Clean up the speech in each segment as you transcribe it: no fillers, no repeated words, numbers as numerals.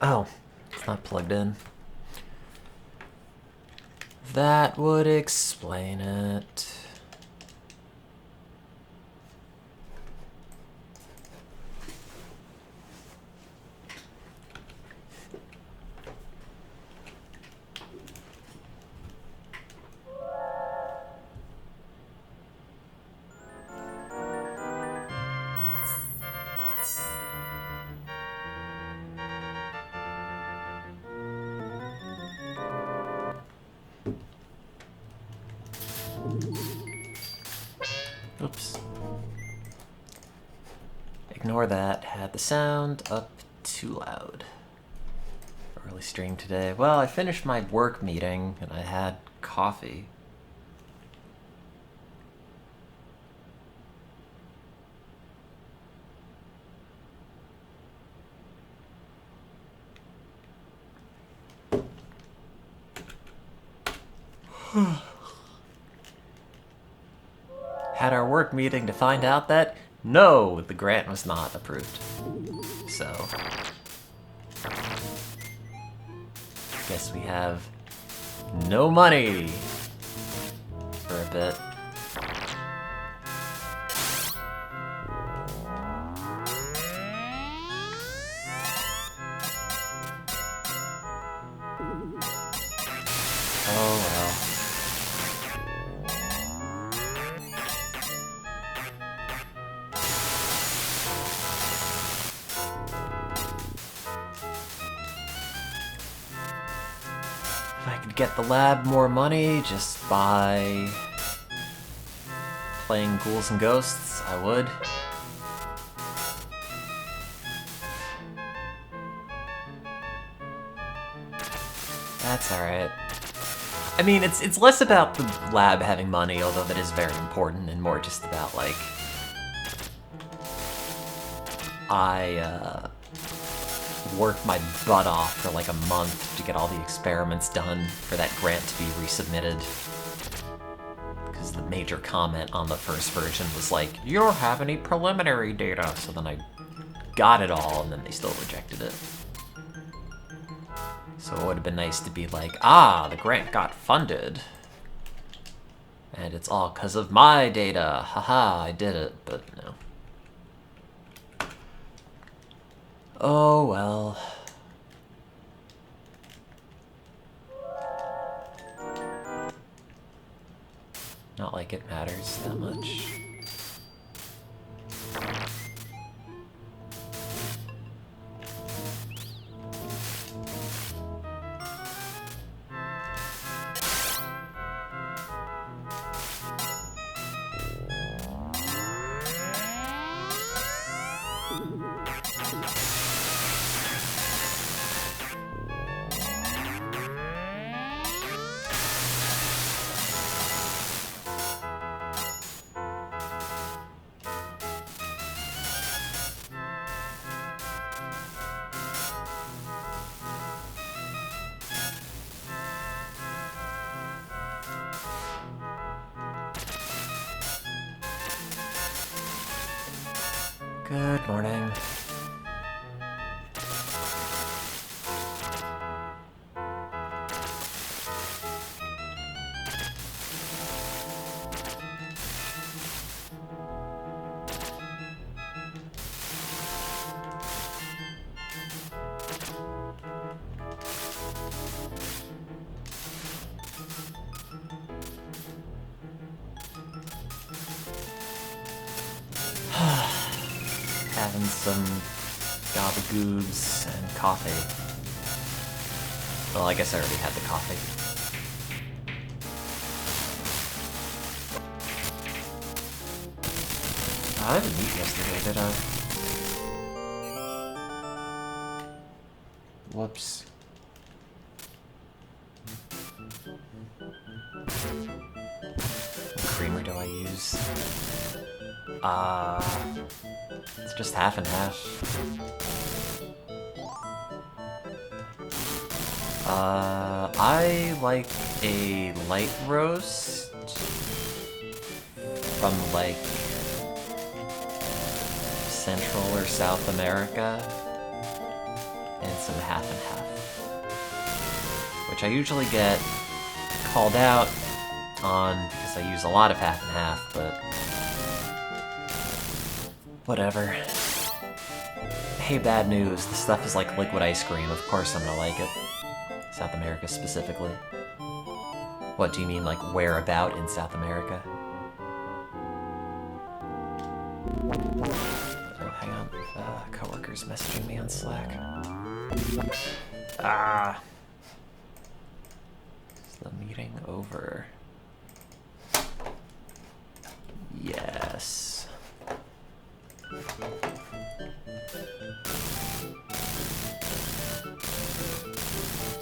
Oh, it's not plugged in. That would explain it. Oops. Ignore that. Had the sound up too loud. Early stream today. Well, I finished my work meeting and I had coffee. Had our work meeting to find out that no, the grant was not approved. So, guess we have no money for a bit. Oh well. If I could get the lab more money just by playing Ghouls and Ghosts, I would. That's alright. I mean, it's less about the lab having money, although that is very important, and more just about, like, I worked my butt off for like a month to get all the experiments done for that grant to be resubmitted. Because the major comment on the first version was like, you don't have any preliminary data. So then I got it all, and then they still rejected it. So it would have been nice to be like, ah, the grant got funded. And it's all because of my data. Haha, I did it, but no. Oh, well. Not like it matters that much. Good morning. Having some gabagoobs and coffee. Well, I guess I already had the coffee. I didn't eat yesterday, did I? Whoops. What creamer do I use? It's just half and half. I like a light roast from like Central or South America. and some half and half. Which I usually get called out on because I use a lot of half and half, but whatever. Hey, bad news. The stuff is like liquid ice cream. Of course I'm gonna like it. South America specifically. What do you mean, like where about in South America? Oh, hang on. Coworker's messaging me on Slack. Ah. Is the meeting over? Yes.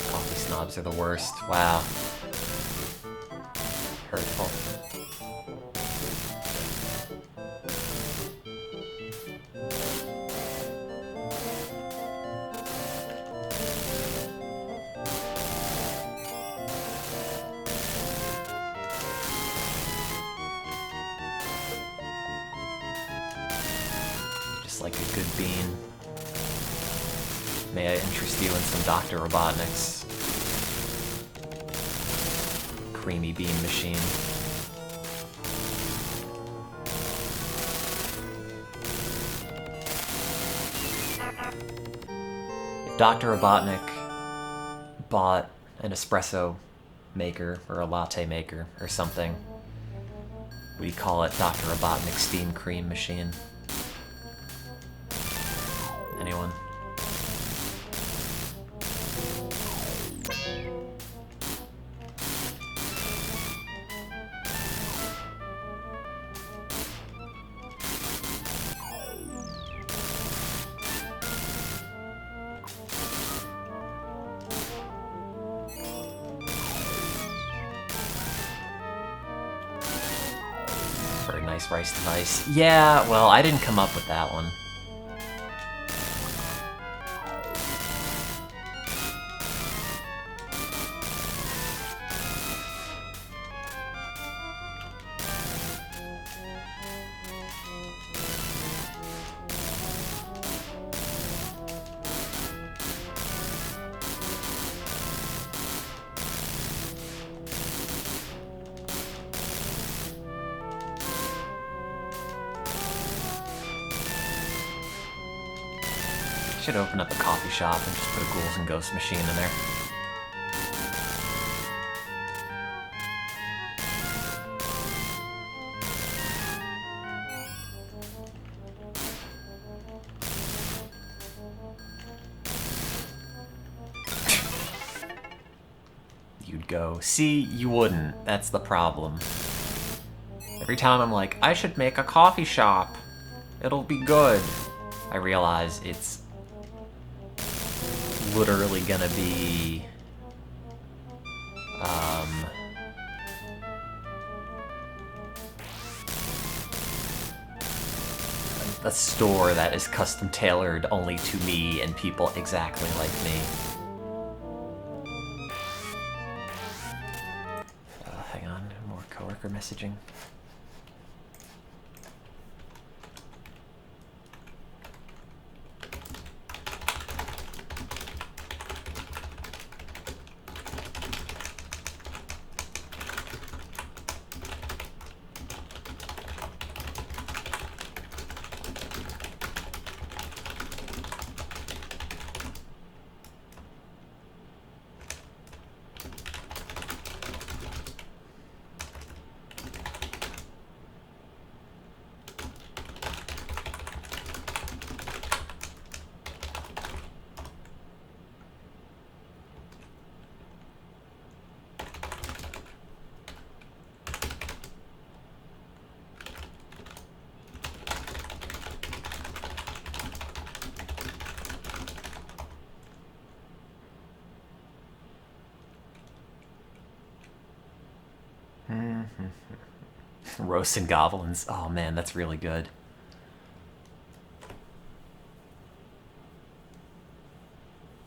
Coffee snobs are the worst. Wow. Hurtful. Just like a good bean. May I interest you in some Dr. Robotnik's creamy bean machine? If Dr. Robotnik bought an espresso maker or a latte maker or something, we call it Dr. Robotnik's steam cream machine. Anyone? For a nice rice device. Yeah, well, I didn't come up with that one. Should open up a coffee shop and just put a Ghouls and Ghosts machine in there. You'd go. See, you wouldn't. That's the problem. Every time I'm like, I should make a coffee shop. It'll be good. I realize it's literally gonna be a store that is custom tailored only to me and people exactly like me. Hang on, more coworker messaging. Roasts and Goblins. Oh man, that's really good.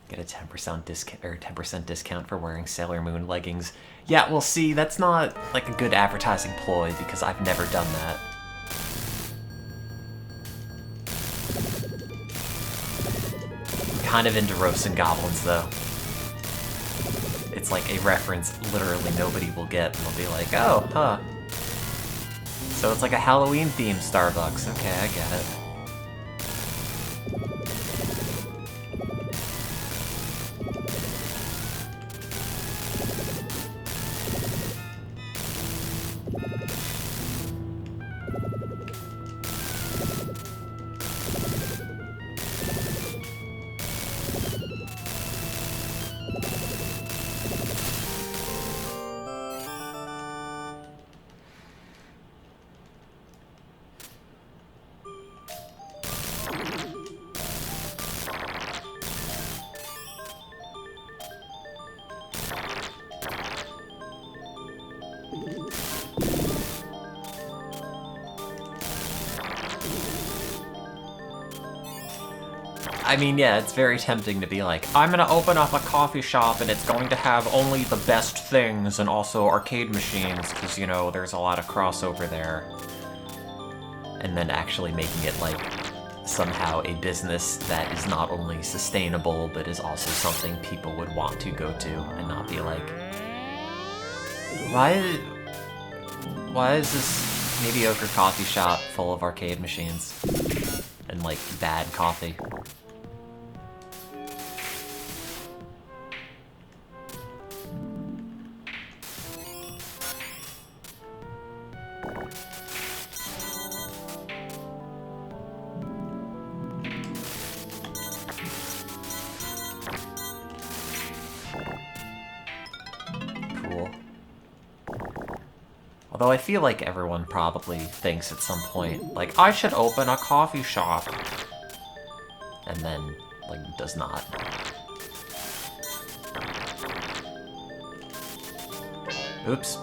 Get a 10% discount or 10% discount for wearing Sailor Moon leggings. Yeah, well, see, that's not like a good advertising ploy because I've never done that. kind of into roasting goblins, though. It's like a reference literally nobody will get, and they'll be like, oh, huh. So it's like a Halloween-themed Starbucks. Okay, I get it. I mean, yeah, it's very tempting to be like, I'm gonna open up a coffee shop and it's going to have only the best things and also arcade machines, because, you know, there's a lot of crossover there. And then actually making it, like, somehow a business that is not only sustainable, but is also something people would want to go to, and not be like, why is this mediocre coffee shop full of arcade machines? And, like, bad coffee? Although I feel like everyone probably thinks at some point, like, I should open a coffee shop. And then, like, does not. Oops.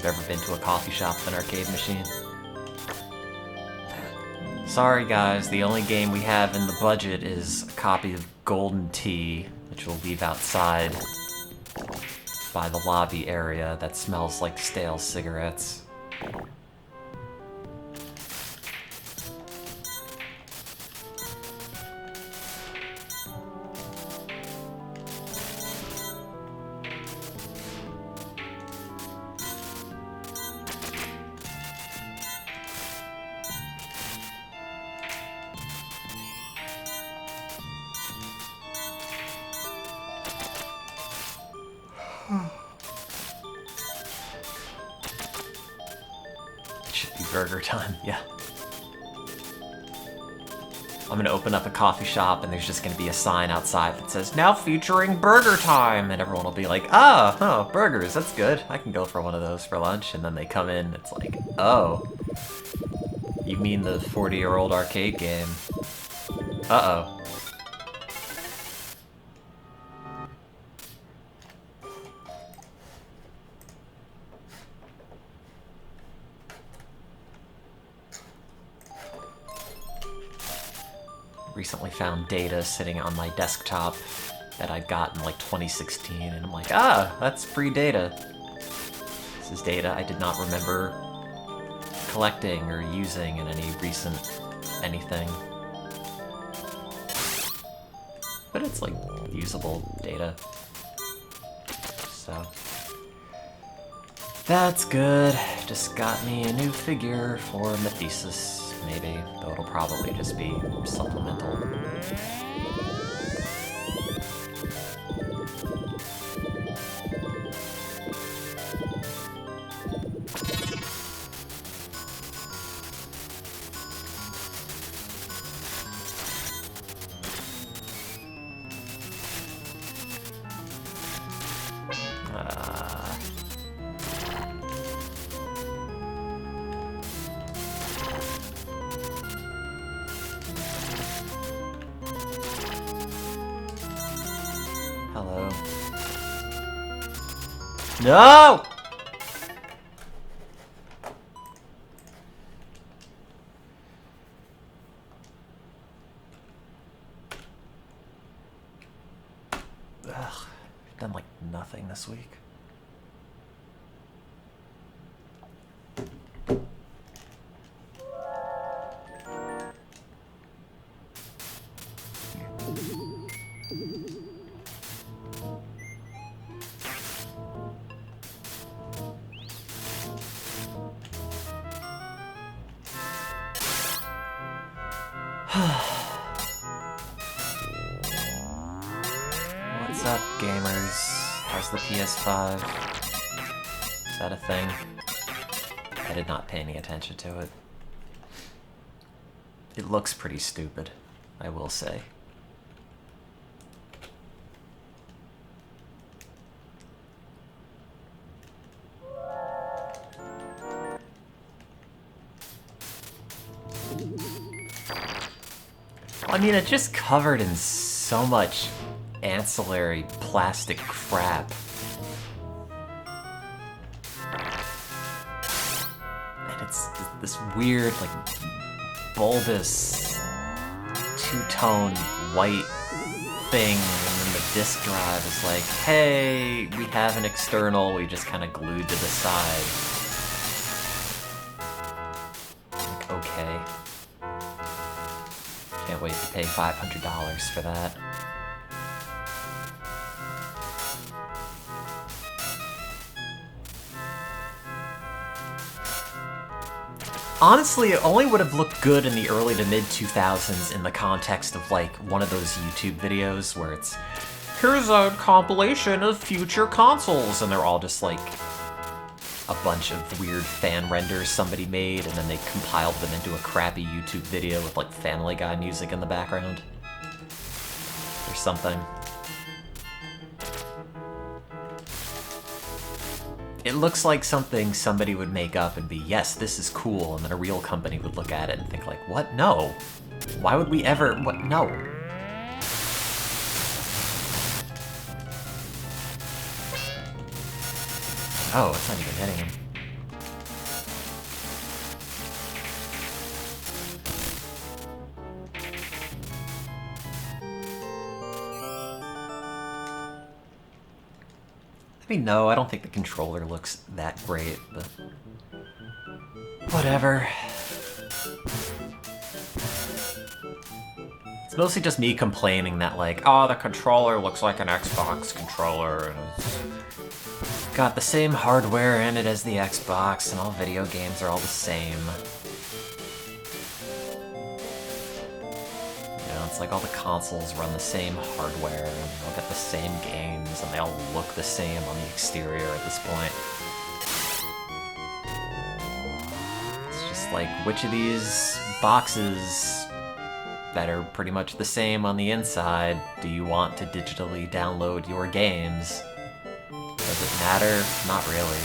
Ever been to a coffee shop with an arcade machine? Sorry guys, the only game we have in the budget is a copy of Golden Tee, which we'll leave outside by the lobby area that smells like stale cigarettes. Burger time, yeah. I'm gonna open up a coffee shop and there's just gonna be a sign outside that says, now featuring burger time! And everyone will be like, oh, burgers, that's good. I can go for one of those for lunch. And then they come in, it's like, oh. You mean the 40-year-old arcade game. Uh-oh. Recently found data sitting on my desktop that I'd gotten like 2016, and I'm like, that's free data. This is data I did not remember collecting or using in any recent anything. But it's like usable data. So that's good. Just got me a new figure for Methesis. Maybe, though it'll probably just be supplemental. Hello. No! Ugh, I've done like nothing this week. What's up, gamers? How's the PS5? Is that a thing? I did not pay any attention to it. It looks pretty stupid, I will say. I mean, it's just covered in so much ancillary plastic crap. And it's this weird, like, bulbous, two-tone white thing, and then the disk drive is like, hey, we have an external we just kind of glued to the side. Like, okay. Can't wait to pay $500 for that. Honestly, it only would have looked good in the early to mid 2000s in the context of like one of those YouTube videos where it's, here's a compilation of future consoles, and they're all just like a bunch of weird fan renders somebody made, and then they compiled them into a crappy YouTube video with like Family Guy music in the background. Or something. It looks like something somebody would make up and be, yes, this is cool, and then a real company would look at it and think like, what? No. Why would we ever, what? No. Oh, it's not even hitting him. I mean, no, I don't think the controller looks that great, but whatever. It's mostly just me complaining that, like, oh, the controller looks like an Xbox controller, and it's got the same hardware in it as the Xbox, and all video games are all the same. It's like all the consoles run the same hardware, and they all get the same games, and they all look the same on the exterior at this point. It's just like, which of these boxes that are pretty much the same on the inside do you want to digitally download your games? Does it matter? Not really.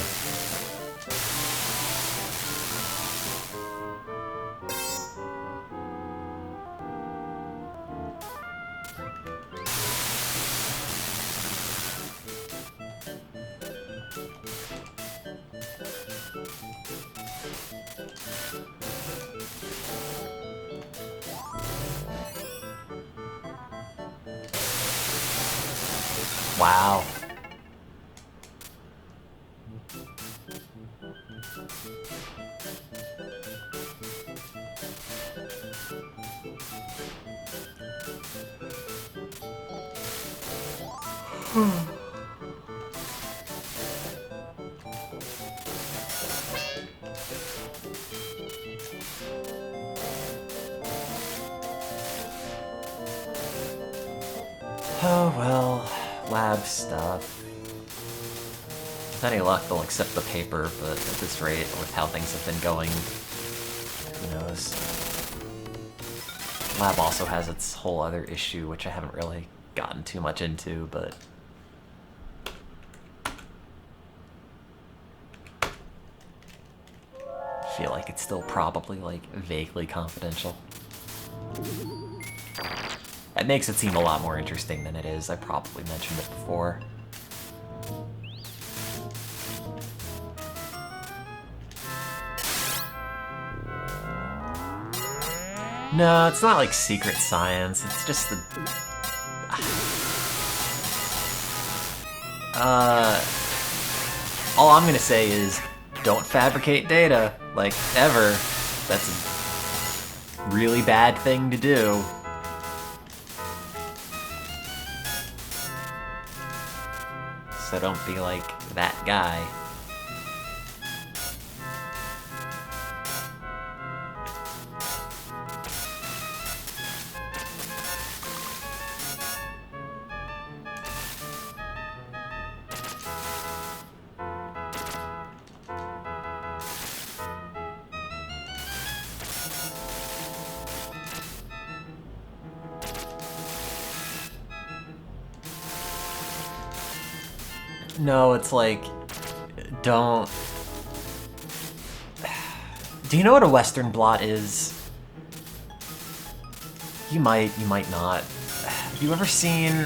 Wow. Oh well, lab stuff. With any luck, they'll accept the paper, but at this rate, with how things have been going, who knows. Lab also has its whole other issue, which I haven't really gotten too much into, but I feel like it's still probably, like, vaguely confidential. That makes it seem a lot more interesting than it is. I probably mentioned it before. No, it's not like secret science. It's just the... All I'm gonna say is, don't fabricate data, like, ever. That's a really bad thing to do. So don't be like that guy. No, it's like, don't... Do you know what a Western blot is? You might not. Have you ever seen,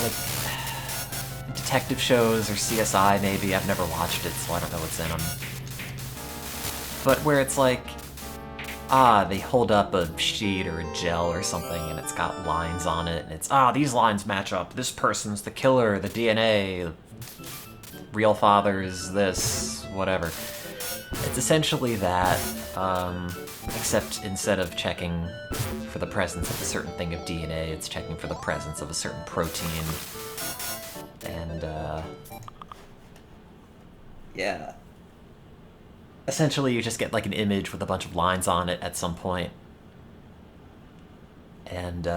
like, detective shows or CSI maybe? I've never watched it, so I don't know what's in them. But where it's like, they hold up a sheet or a gel or something and it's got lines on it, and it's, these lines match up. This person's the killer, the DNA, real father is this, whatever. It's essentially that, except instead of checking for the presence of a certain thing of DNA, it's checking for the presence of a certain protein. And, yeah. Essentially, you just get like an image with a bunch of lines on it at some point. And,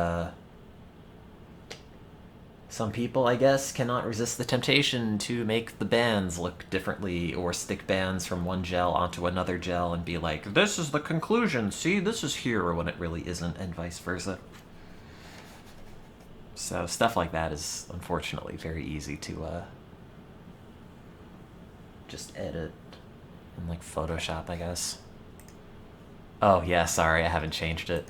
some people, I guess, cannot resist the temptation to make the bands look differently, or stick bands from one gel onto another gel and be like, this is the conclusion, see, this is here, when it really isn't, and vice versa. So stuff like that is, unfortunately, very easy to, just edit in, like, Photoshop, I guess. Oh, yeah, sorry, I haven't changed it.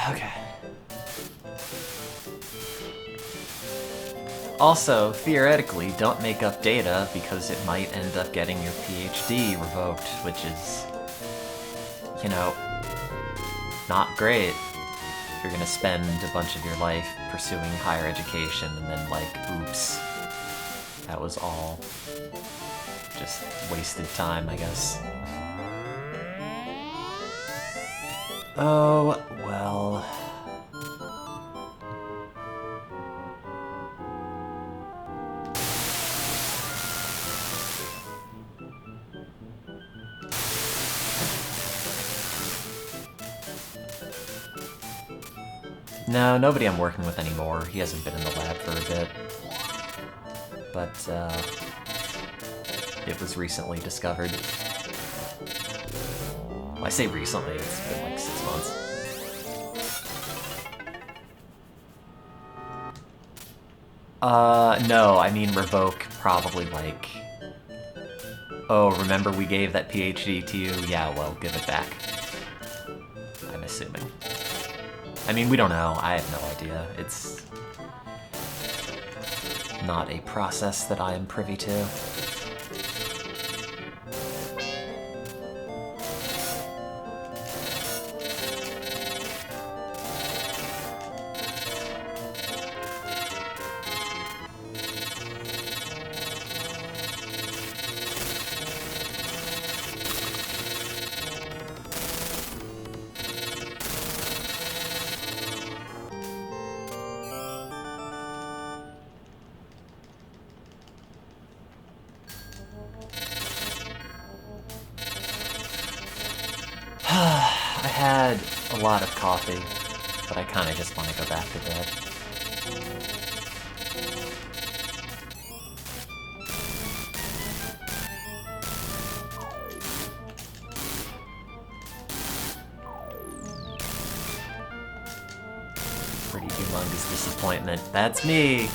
Okay. Also, theoretically, don't make up data because it might end up getting your PhD revoked, which is, you know, not great. If you're gonna spend a bunch of your life pursuing higher education and then, like, oops, that was all just wasted time, I guess. Oh, well. No, nobody I'm working with anymore. He hasn't been in the lab for a bit. But, it was recently discovered. Well, I say recently, it's been like 6 months. No, I mean revoke probably like... Oh, remember we gave that PhD to you? Yeah, well, give it back. I'm assuming. I mean, we don't know. I have no idea. It's not a process that I am privy to. I had a lot of coffee, but I kind of just want to go back to bed. Pretty humongous disappointment. That's me!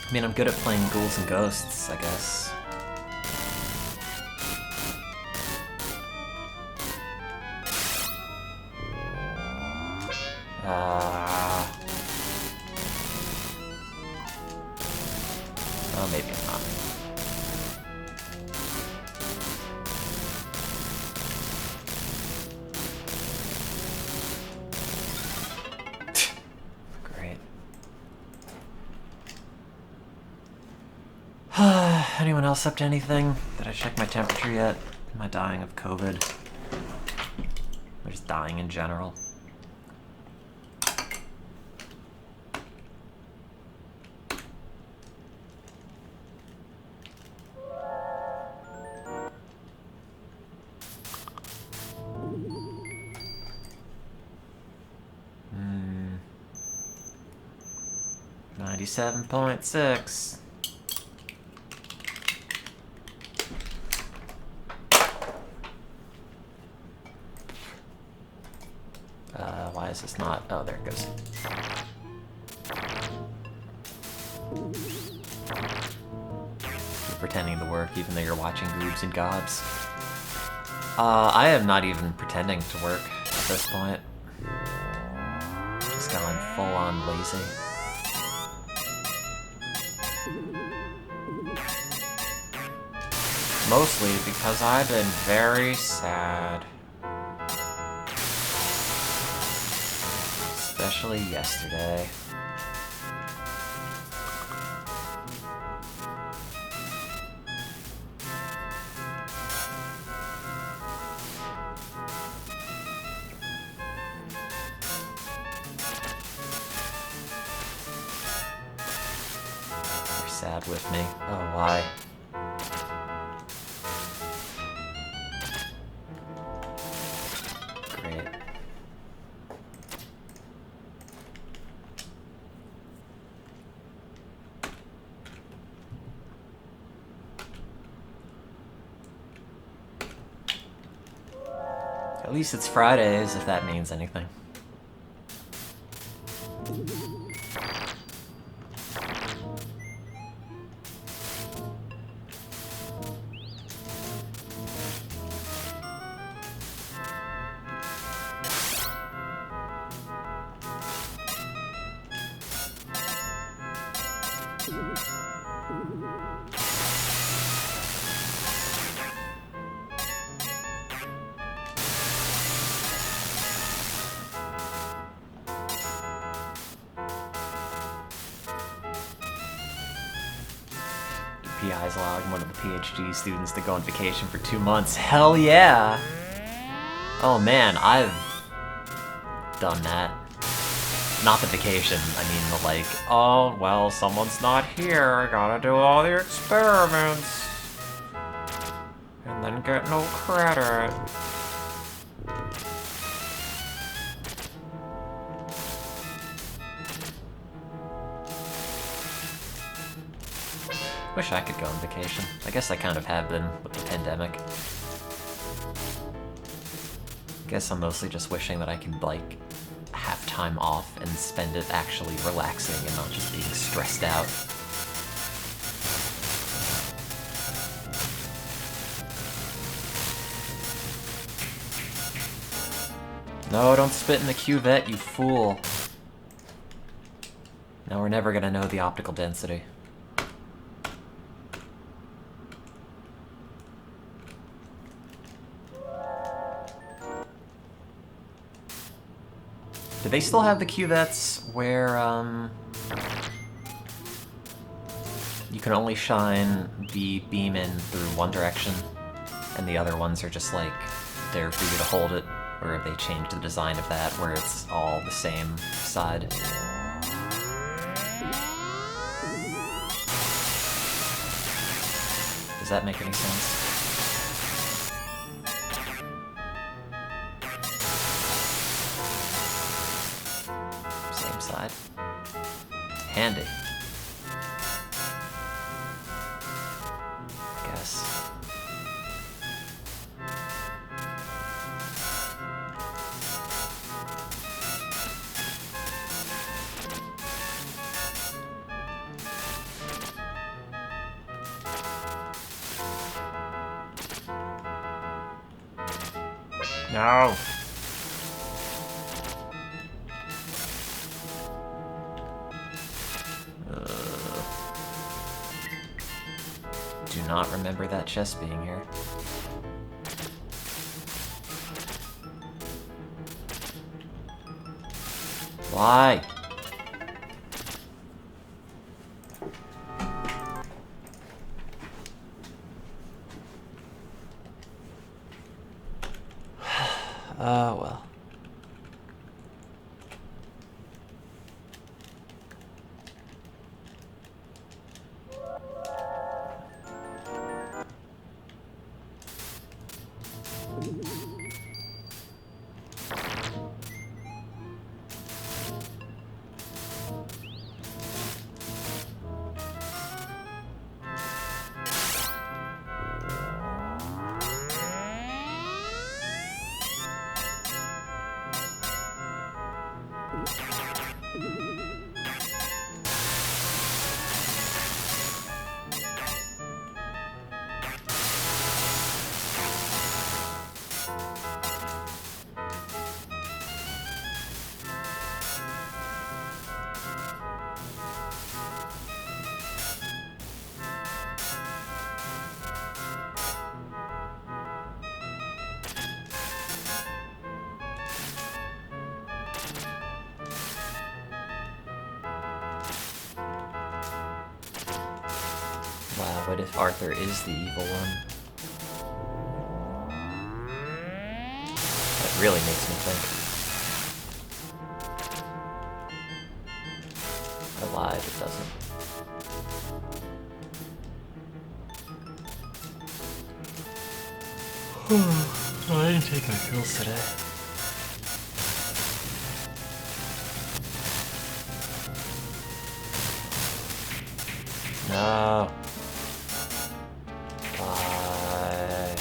I mean, I'm good at playing Ghouls and Ghosts, I guess. Oh, maybe I'm not. Great. Anyone else up to anything? Did I check my temperature yet? Am I dying of COVID? Or just dying in general? Hmm. 97.6. Why is this not? Oh, there it goes. You're pretending to work even though you're watching Goobs and Gobs. I am not even pretending to work at this point. Just gone full-on lazy. Mostly because I've been very sad. Especially yesterday. You're sad with me. Oh, why? Great. At least it's Fridays, if that means anything. PI's allowing one of the PhD students to go on vacation for 2 months. Hell yeah! Oh man, I've done that. Not the vacation, I mean the like, oh, well, someone's not here, I gotta do all the experiments. And then get no credit. Wish I could go on vacation. I guess I kind of have been with the pandemic. Guess I'm mostly just wishing that I could, like, have time off and spend it actually relaxing and not just being stressed out. No, don't spit in the cuvette, you fool. Now we're never gonna know the optical density. Do they still have the cuvettes where, you can only shine the beam in through one direction, and the other ones are just like, there for you to hold it? Or have they changed the design of that, where it's all the same side? Does that make any sense? Same side. Handy. Guess. No! Do not remember that chest being here. Why? Oh, well. Wow, what if Arthur is the evil one? That really makes me think. I lied, it doesn't. I didn't take my pills today. No. Bye.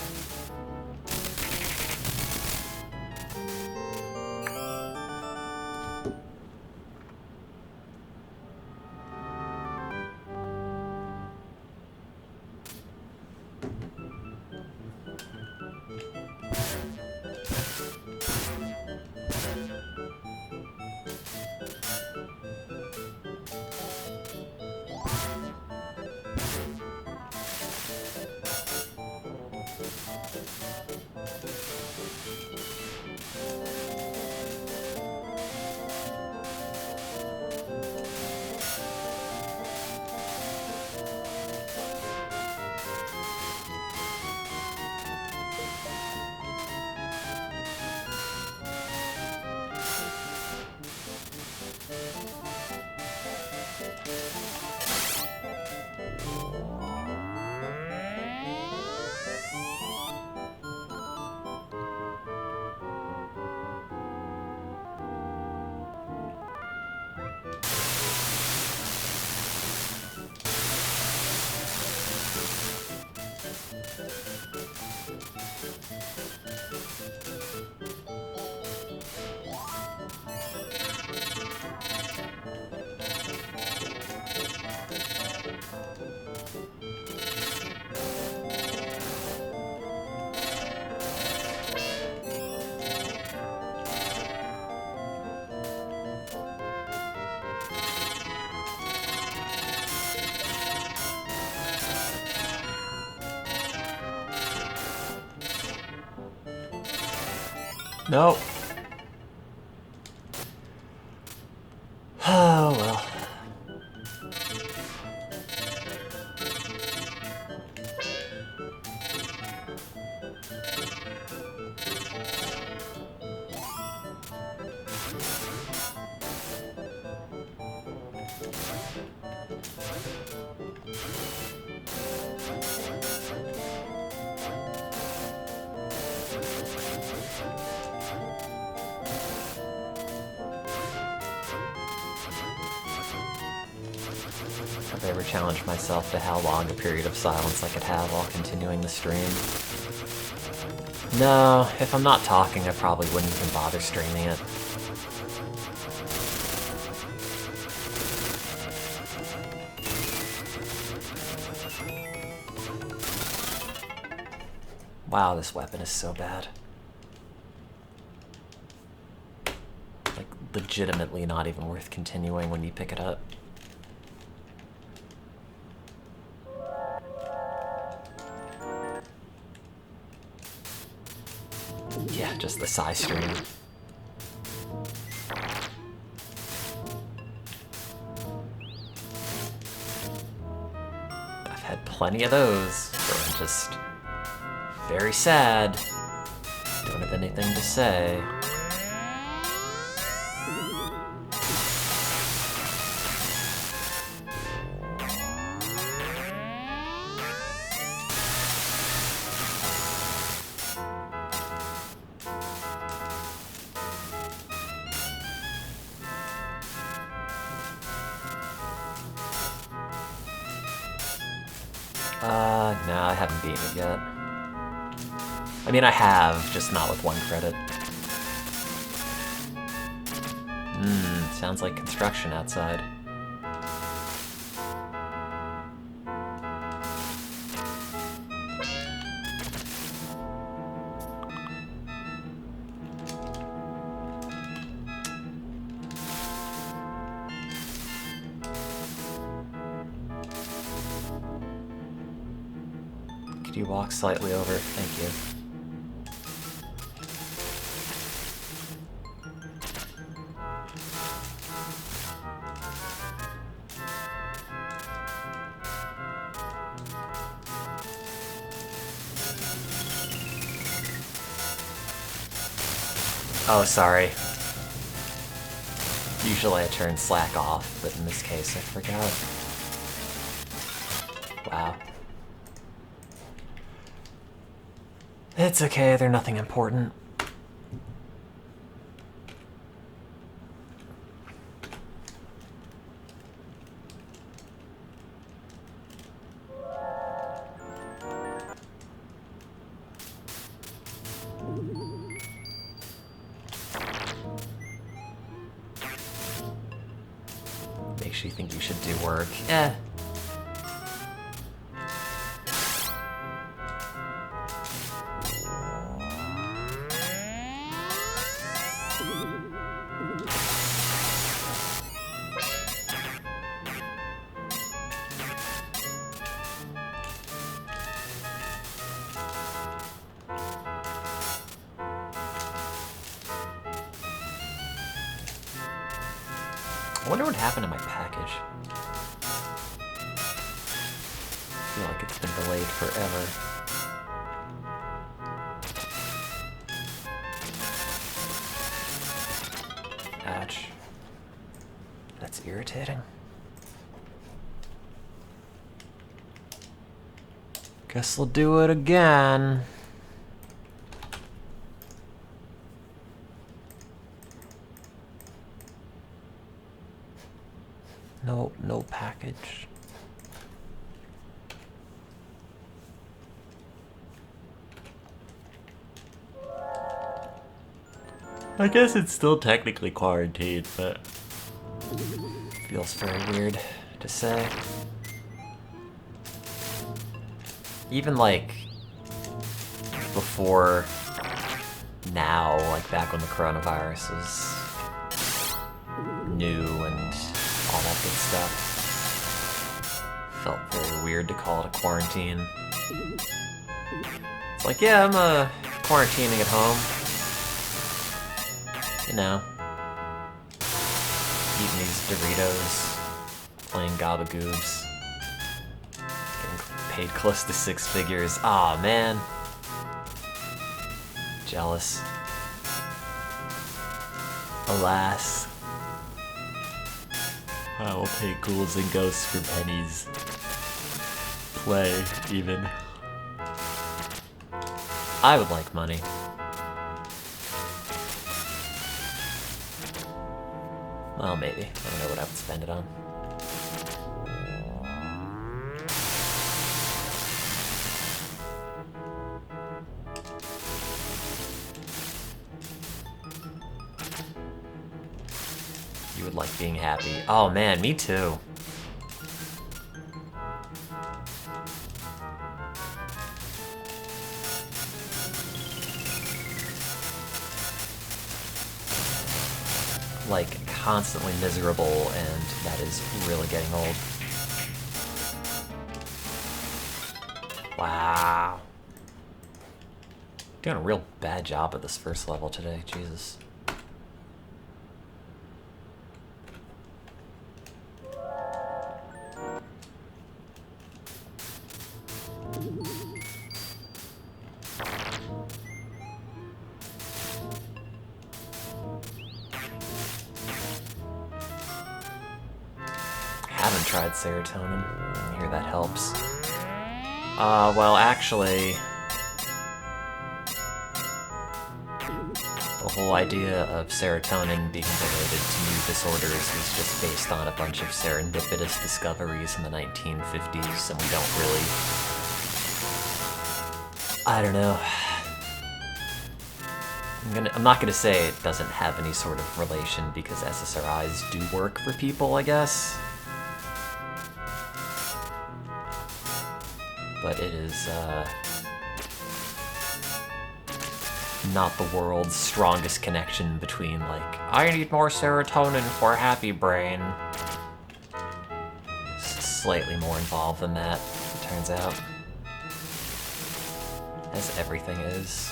Nope. Oh, well. Have I ever challenged myself to how long a period of silence I could have while continuing the stream? No, if I'm not talking, I probably wouldn't even bother streaming it. Wow, this weapon is so bad. Like, legitimately not even worth continuing when you pick it up. Yeah, just the Psy stream. I've had plenty of those where I'm just very sad. Don't have anything to say. No, I haven't beaten it yet. I mean, I have, just not with 1 credit. Sounds like construction outside. Could you walk slightly over? Thank you. Oh, sorry. Usually I turn slack off, but in this case I forgot. Wow. It's okay, they're nothing important. Makes you think you should do work. Eh. I wonder what happened to my package. I feel like it's been delayed forever. Ouch. That's irritating. Guess we'll do it again. Nope, no package. I guess it's still technically quarantined, but feels very weird to say. Even like before now, like back when the coronavirus was new and all that good stuff, felt very weird to call it a quarantine. It's like, yeah, I'm quarantining at home. you know, eating these Doritos, playing Gabagoobs, getting paid close to 6 figures. Aw, man. Jealous. Alas. I will pay ghouls and ghosts for pennies. Play, even. I would like money. Well, maybe. I don't know what I would spend it on. You would like being happy. Oh man, me too. Like, constantly miserable, and that is really getting old. Wow. Doing a real bad job at this first level today, Jesus. Haven't tried serotonin. I hear that helps. Well, actually, the whole idea of serotonin being related to mood disorders was just based on a bunch of serendipitous discoveries in the 1950s, and we don't really... I don't know. I'm not gonna say it doesn't have any sort of relation, because SSRIs do work for people, I guess. But it is, not the world's strongest connection between, like, I need more serotonin for a happy brain. It's slightly more involved than that, it turns out. As everything is.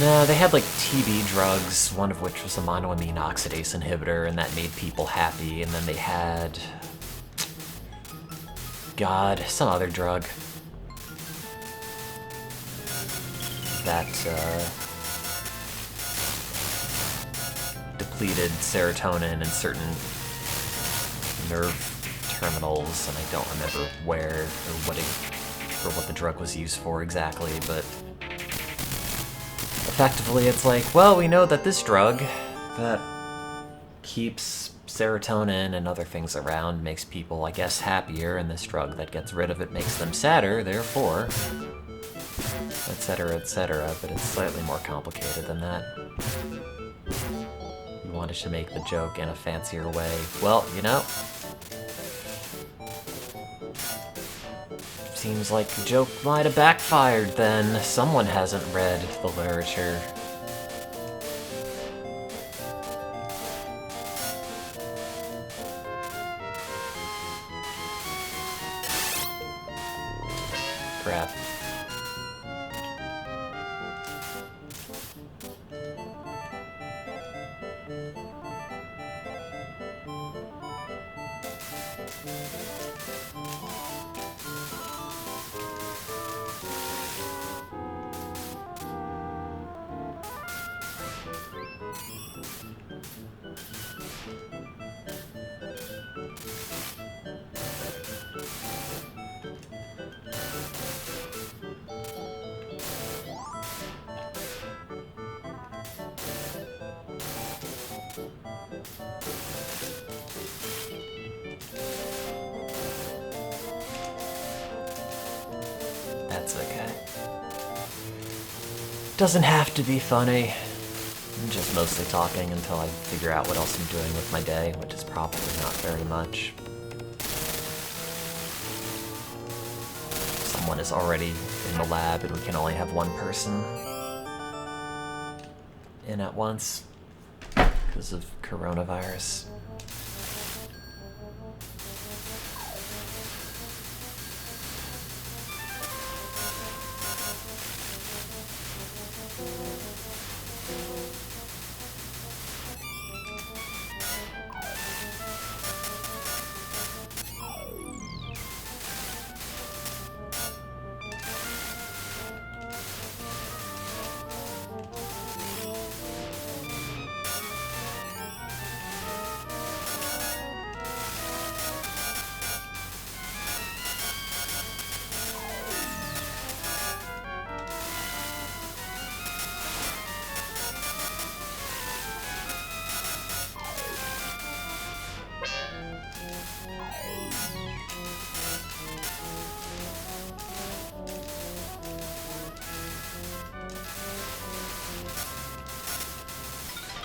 No, they had, like, TB drugs, one of which was a monoamine oxidase inhibitor, and that made people happy, and then they had... God, some other drug that depleted serotonin in certain nerve terminals, and I don't remember where or what the drug was used for exactly, but effectively it's like, well, we know that this drug that keeps serotonin and other things around makes people, I guess, happier, and this drug that gets rid of it makes them sadder, therefore, etc., etc., but it's slightly more complicated than that. You wanted to make the joke in a fancier way. Well, you know, seems like the joke might have backfired then. Someone hasn't read the literature. Crap. That's okay. Doesn't have to be funny. I'm just mostly talking until I figure out what else I'm doing with my day, which is probably not very much. Someone is already in the lab and we can only have one person in at once because of coronavirus.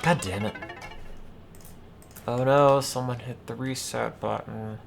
God damn it. Oh no, someone hit the reset button.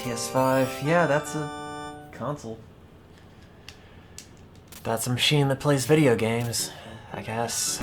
PS5, yeah, that's a console. That's a machine that plays video games, I guess.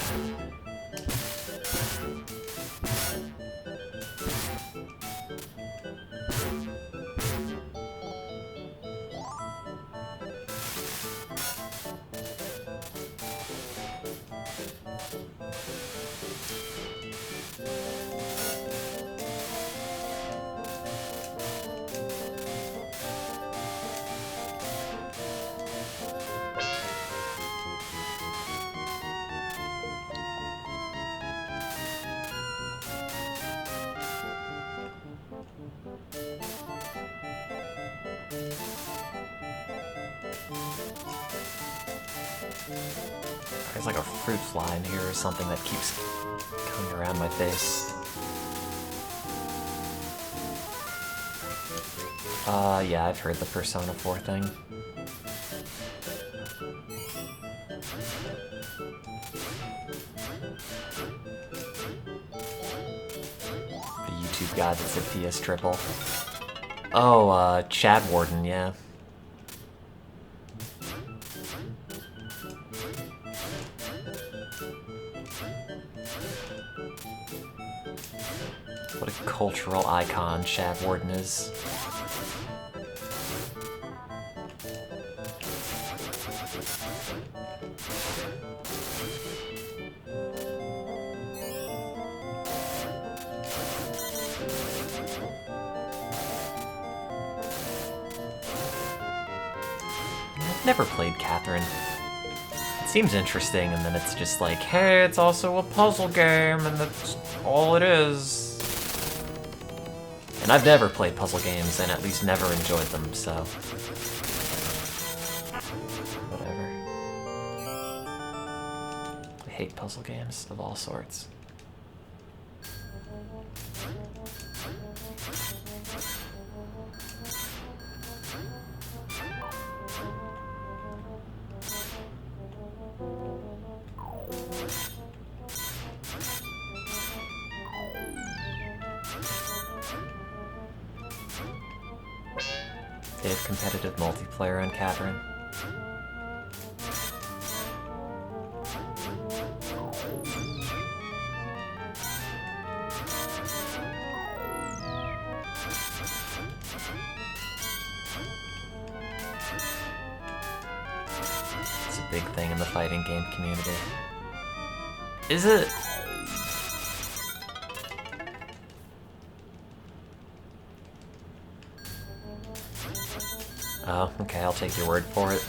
There's like a fruit fly in here or something that keeps coming around my face. Yeah, I've heard the Persona 4 thing. The YouTube guy that said PS Triple. Oh, Chad Warden, yeah. What a cultural icon Chad Warden is. I've never played Catherine. It seems interesting, and then it's just like, hey, it's also a puzzle game, and that's all it is. And I've never played puzzle games, and at least never enjoyed them, so... whatever. I hate puzzle games of all sorts. They have competitive multiplayer on Catherine. It's a big thing in the fighting game community. Is it? Oh, okay, I'll take your word for it.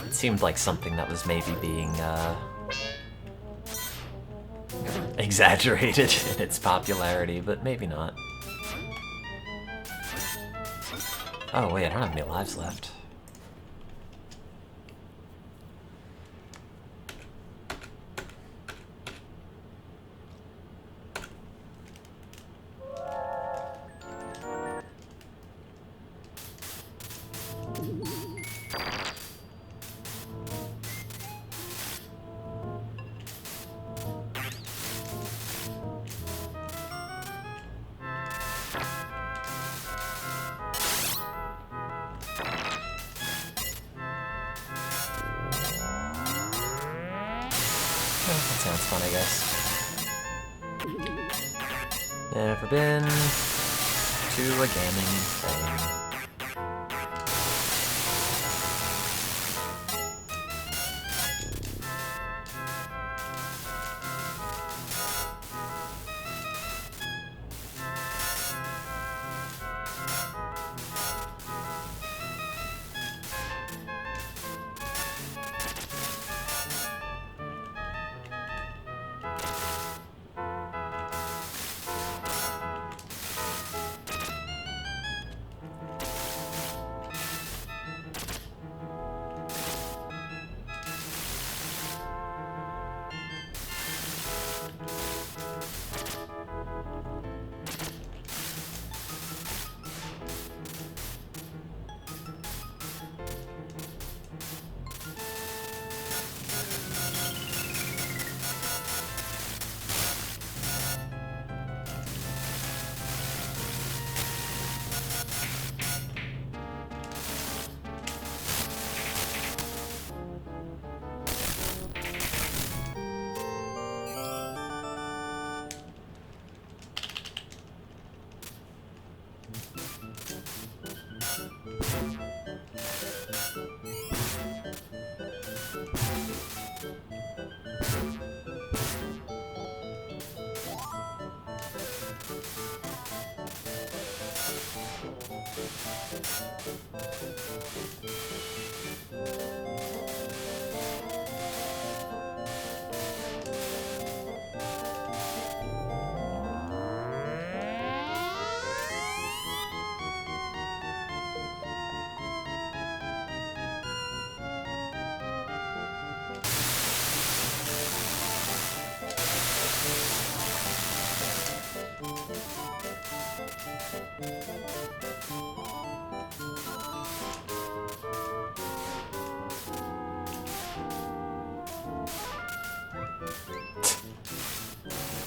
It seemed like something that was maybe being exaggerated in its popularity, but maybe not. Oh wait, I don't have any lives left. That sounds fun, I guess. Never been to a gaming thing.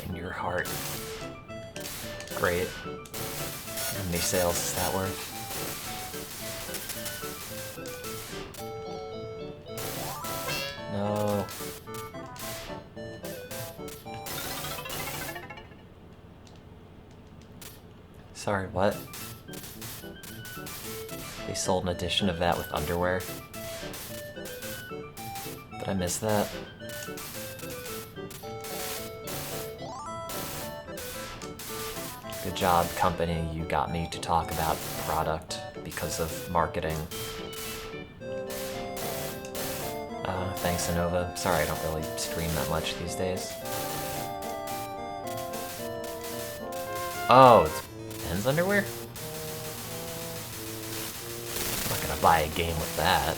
In your heart. Great. How many sales is that worth? No. Sorry, what? They sold an edition of that with underwear? Did I miss that? Good job, company. You got me to talk about the product because of marketing. Thanks, Anova. Sorry, I don't really stream that much these days. Oh, it's men's underwear? I'm not gonna buy a game with that.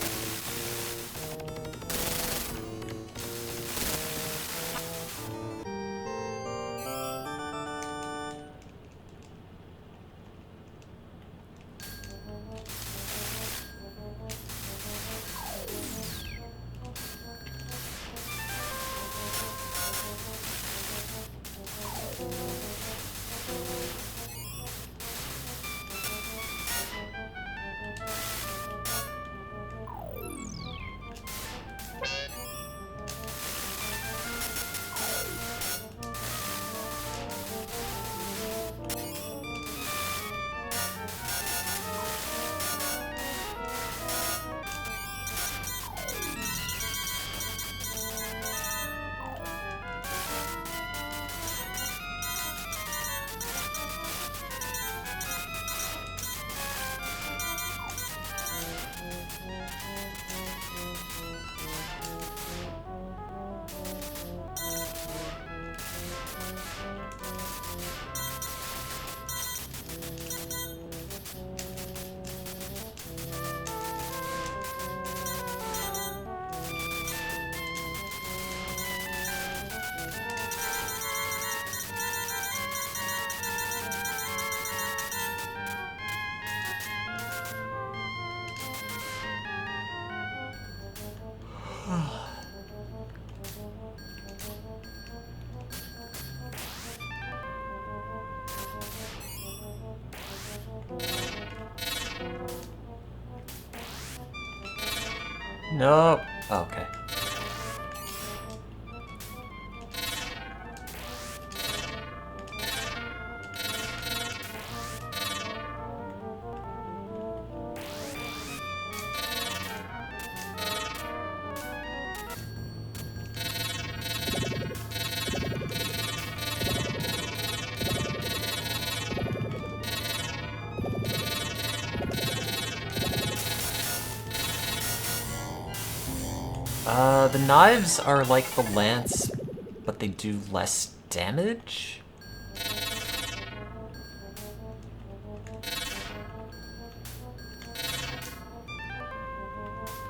Nope. Okay. The knives are like the lance, but they do less damage?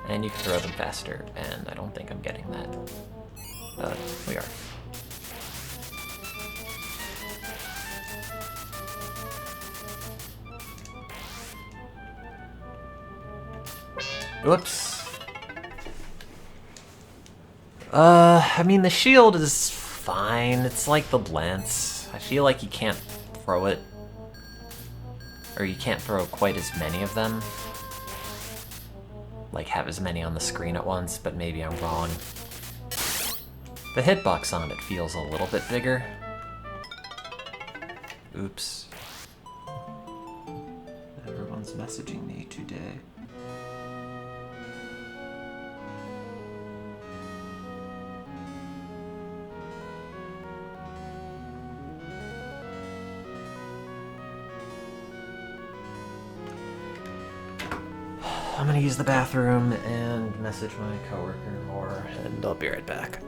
And you can throw them faster, and I don't think I'm getting that. We are. Whoops. I mean, the shield is fine. It's like the lance. I feel like you can't throw it. Or you can't throw quite as many of them. Like, have as many on the screen at once, but maybe I'm wrong. The hitbox on it feels a little bit bigger. Oops. Everyone's messaging me today. I'm gonna use the bathroom and message my coworker more, and I'll be right back.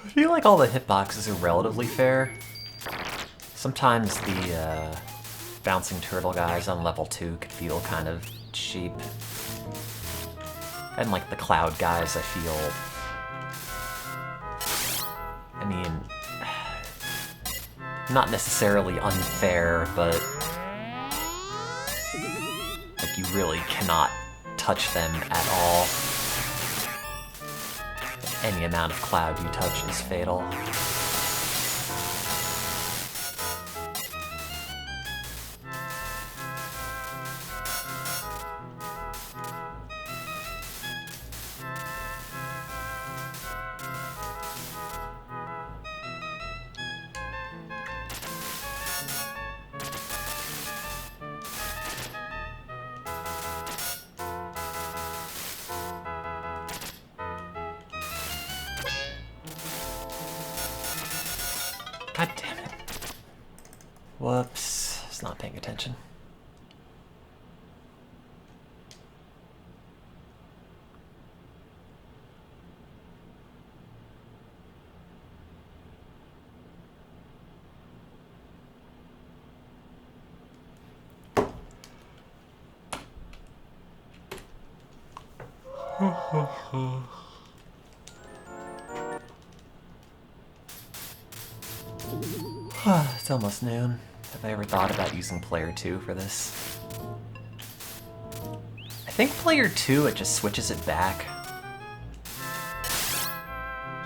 I feel like all the hitboxes are relatively fair. Sometimes the bouncing turtle guys on level 2 could feel kind of cheap. And like the cloud guys, I feel... I mean... not necessarily unfair, but... like you really cannot touch them at all. Any amount of cloud you touch is fatal. God damn it. Whoops. I was not paying attention. It's almost noon. Have I ever thought about using Player 2 for this? I think Player 2, it just switches it back.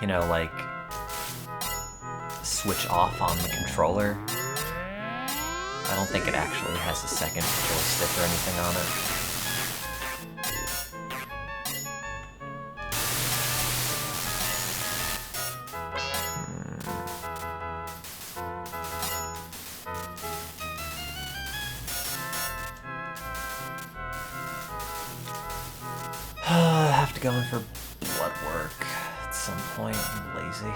You know, like, switch off on the controller. I don't think it actually has a second joystick or anything on it. I have to go in for blood work at some point. I'm lazy.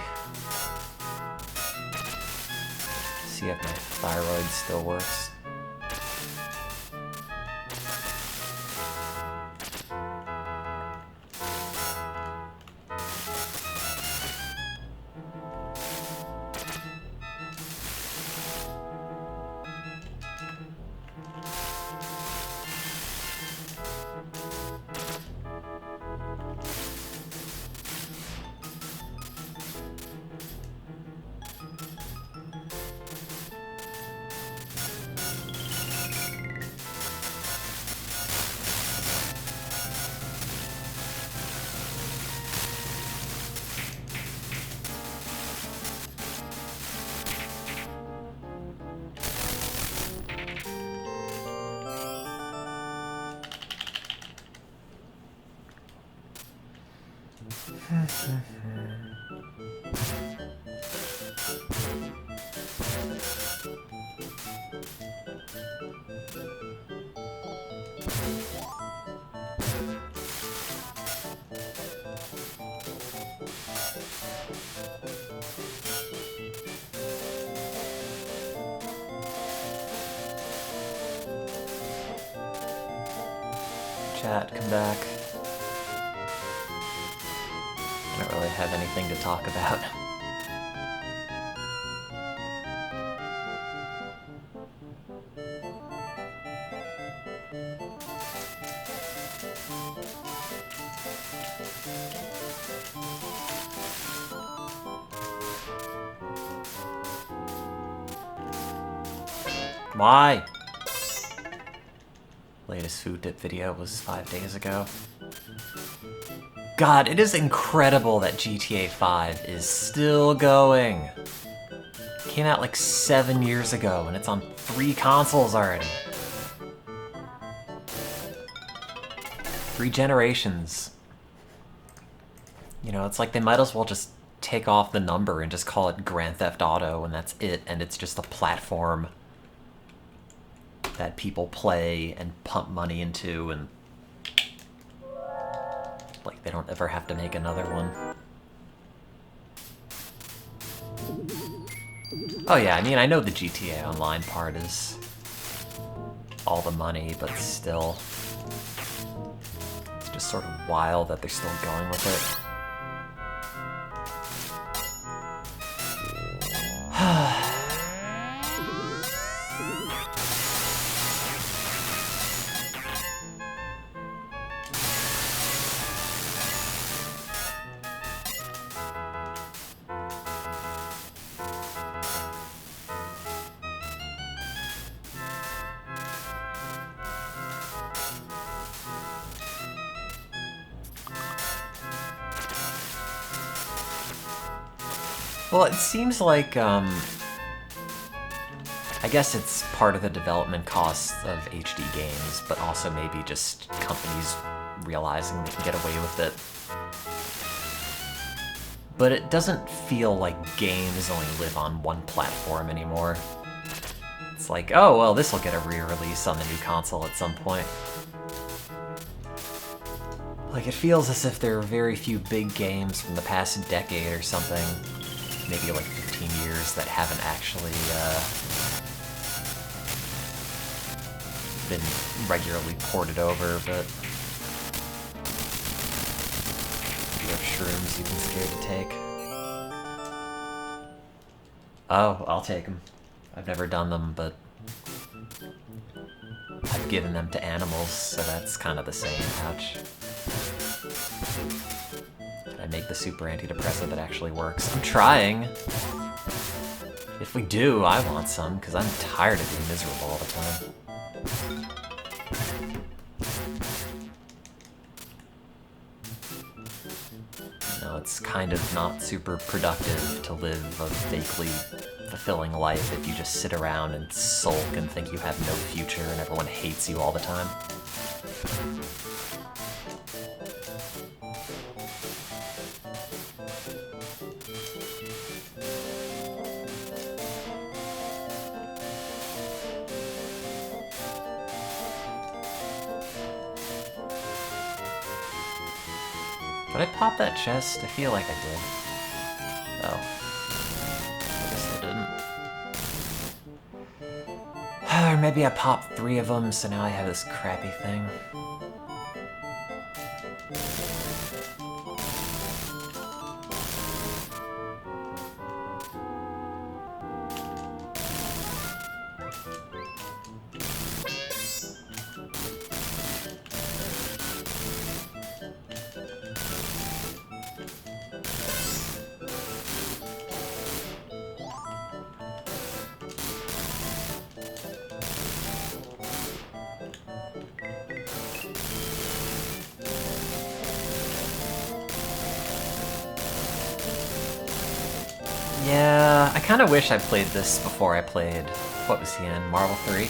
See if my thyroid still works. Chat, come back. I don't really have anything to talk about. Why? Latest food dip video was 5 days ago. God, it is incredible that GTA 5 is still going. It came out like 7 years ago and it's on 3 consoles already. 3 generations. You know, it's like they might as well just take off the number and just call it Grand Theft Auto and that's it, and it's just a platform that people play and pump money into, and like they don't ever have to make another one. Oh yeah, I mean, I know the GTA Online part is all the money, but still, it's just sort of wild that they're still going with it. Well, it seems like, I guess it's part of the development costs of HD games, but also maybe just companies realizing they can get away with it. But it doesn't feel like games only live on one platform anymore. It's like, oh, well, this will get a re-release on the new console at some point. Like, it feels as if there are very few big games from the past decade or something maybe like 15 years that haven't actually been regularly ported over, but you have shrooms you've been scared to take. Oh, I'll take them. I've never done them, but I've given them to animals, so that's kind of the same. Ouch. Can I make the super antidepressant that actually works? I'm trying. If we do, I want some, because I'm tired of being miserable all the time. No, it's kind of not super productive to live a vaguely fulfilling life if you just sit around and sulk and think you have no future and everyone hates you all the time. Did I pop that chest? I feel like I did. Oh. I guess I didn't. Or maybe I popped 3 of them, so now I have this crappy thing. Yeah, I kind of wish I played this before I played... What was he in? Marvel 3?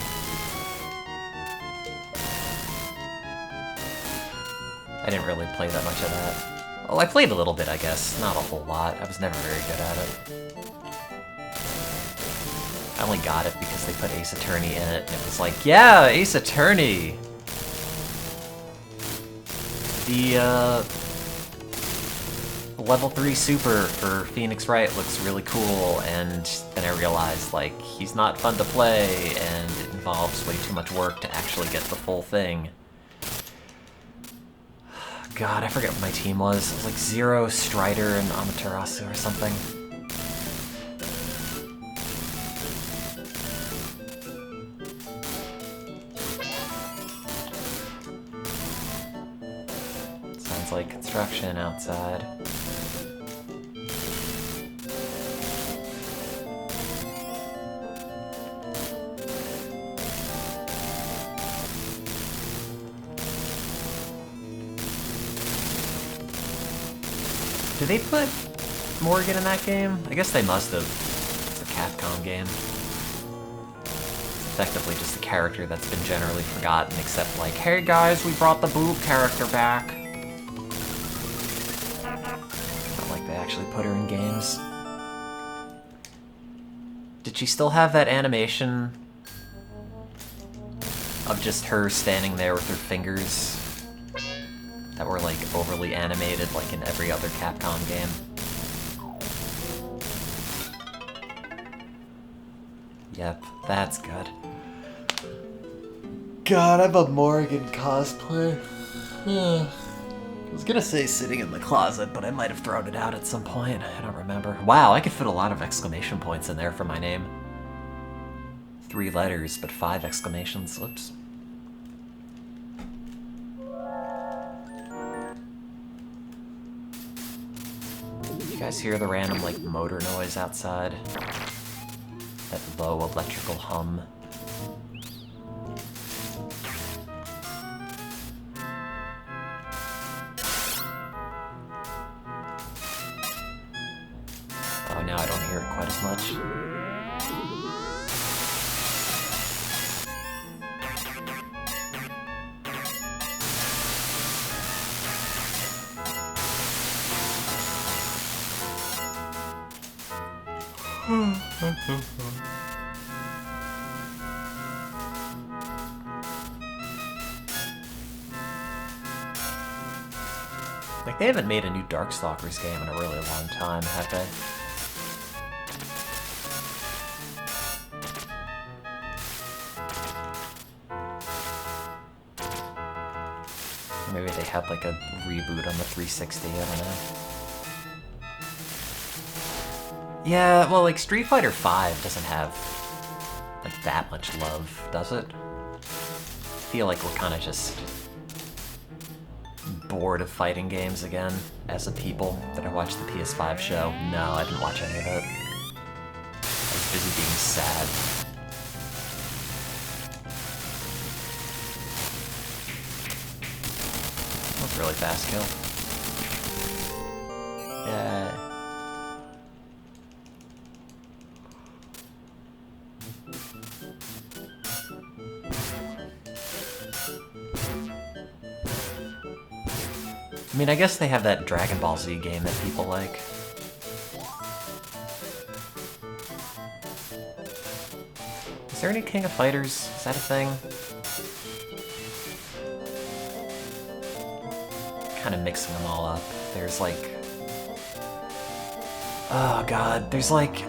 I didn't really play that much of that. Well, I played a little bit, I guess. Not a whole lot. I was never very good at it. I only got it because they put Ace Attorney in it, and it was like, yeah, Ace Attorney! The, level 3 super for Phoenix Wright looks really cool, and then I realized, like, he's not fun to play, and it involves way too much work to actually get the full thing. God, I forget what my team was. It was like Zero, Strider, and Amaterasu or something. Sounds like construction outside. Do they put Morgan in that game? I guess they must have. It's a Capcom game. It's effectively just a character that's been generally forgotten, except like, hey guys, we brought the boob character back. Not like they actually put her in games. Did she still have that animation of just her standing there with her fingers that were like overly animated like in every other Capcom game? Yep, that's good. God, I'm a Morgan cosplay. I was gonna say sitting in the closet, but I might have thrown it out at some point. I don't remember. Wow, I could fit a lot of exclamation points in there for my name. 3 letters, but 5 exclamations. Oops. You guys hear the random, like, motor noise outside? That low electrical hum. Oh, now I don't hear it quite as much. Like, they haven't made a new Darkstalkers game in a really long time, have they? maybe they had like a reboot on the 360, I don't know. Yeah, well, like Street Fighter V doesn't have like that much love, does it? I feel like we're kind of just bored of fighting games again as a people that I watched the PS5 show. No, I didn't watch any of it. I was busy being sad. That was a really fast kill. Yeah. I mean, I guess they have that Dragon Ball Z game that people like. Is there any King of Fighters? Is that a thing? Kind of mixing them all up. There's like... Oh god, there's like...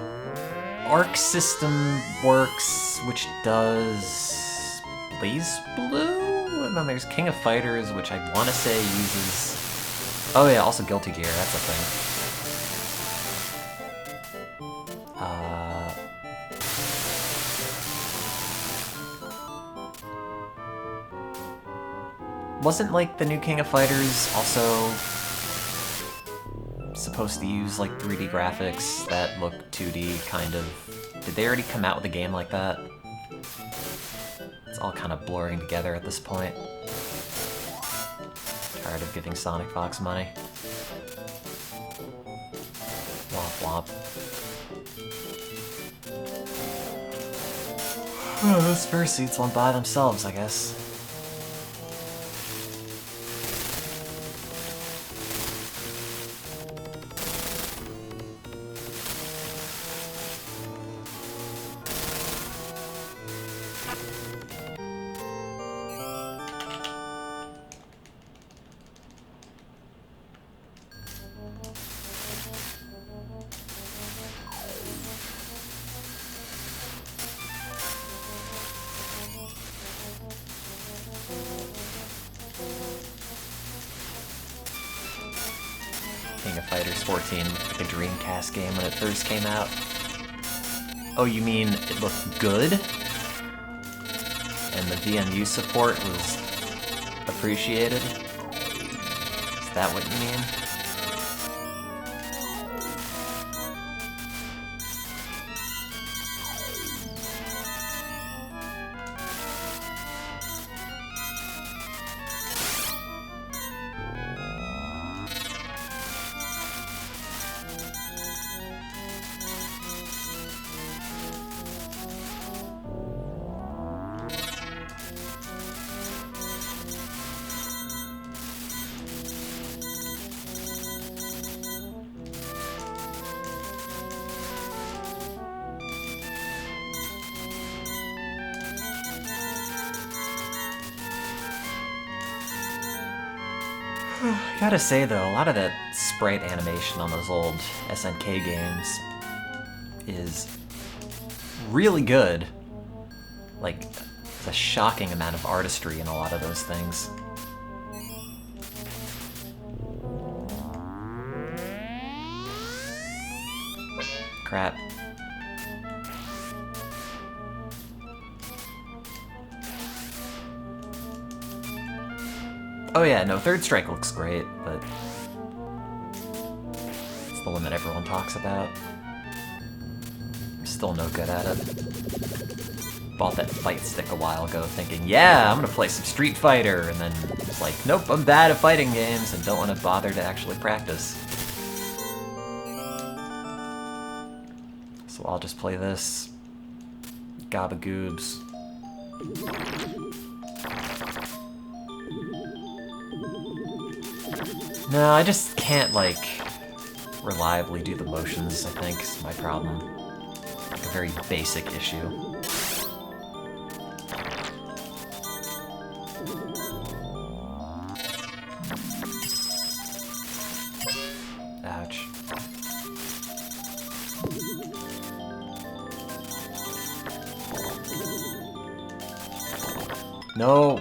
Arc System Works, which does... BlazBlue? And then there's King of Fighters, which I want to say uses... Oh yeah, also Guilty Gear, that's a thing. Wasn't like the new King of Fighters also supposed to use like 3D graphics that look 2D kind of? Did they already come out with a game like that? It's all kind of blurring together at this point. Tired of giving Sonic Fox money. Womp womp. Those fursuits won't buy themselves, I guess. King of Fighters 14, like a Dreamcast game when it first came out. Oh, you mean it looked good? And the VMU support was appreciated? Is that what you mean? Gotta say though, a lot of that sprite animation on those old SNK games is really good. Like, there's a shocking amount of artistry in a lot of those things. Crap. Oh yeah, no, Third Strike looks great, but it's the one that everyone talks about. I'm still no good at it. Bought that fight stick a while ago thinking, yeah, I'm gonna play some Street Fighter, and then it's like, nope, I'm bad at fighting games and don't want to bother to actually practice. So I'll just play this. Gabagoobs. No, I just can't, like, reliably do the motions, I think, is my problem. Like a very basic issue. Ouch. No!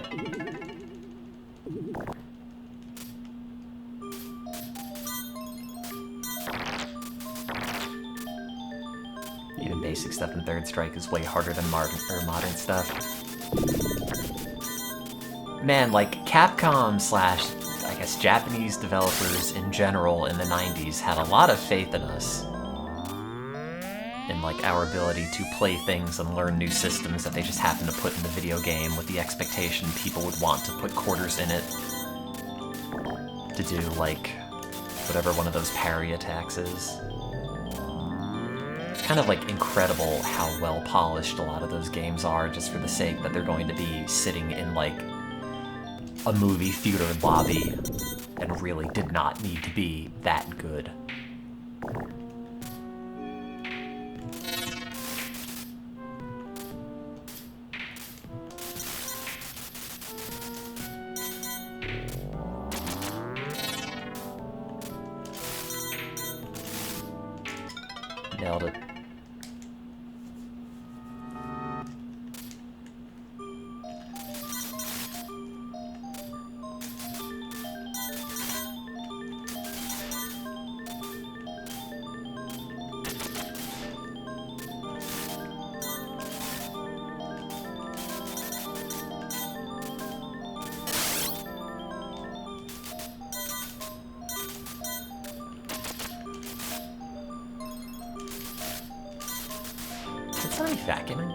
Even basic stuff in Third Strike is way harder than modern stuff. Man, like, Capcom slash, I guess, Japanese developers in general in the 90s had a lot of faith in us. In, like, our ability to play things and learn new systems that they just happened to put in the video game with the expectation people would want to put quarters in it to do, like, whatever one of those parry attacks is. It's kind of, like, incredible how well-polished a lot of those games are just for the sake that they're going to be sitting in, like, a movie theater lobby and really did not need to be that good. Nailed it. Did somebody vacuum in?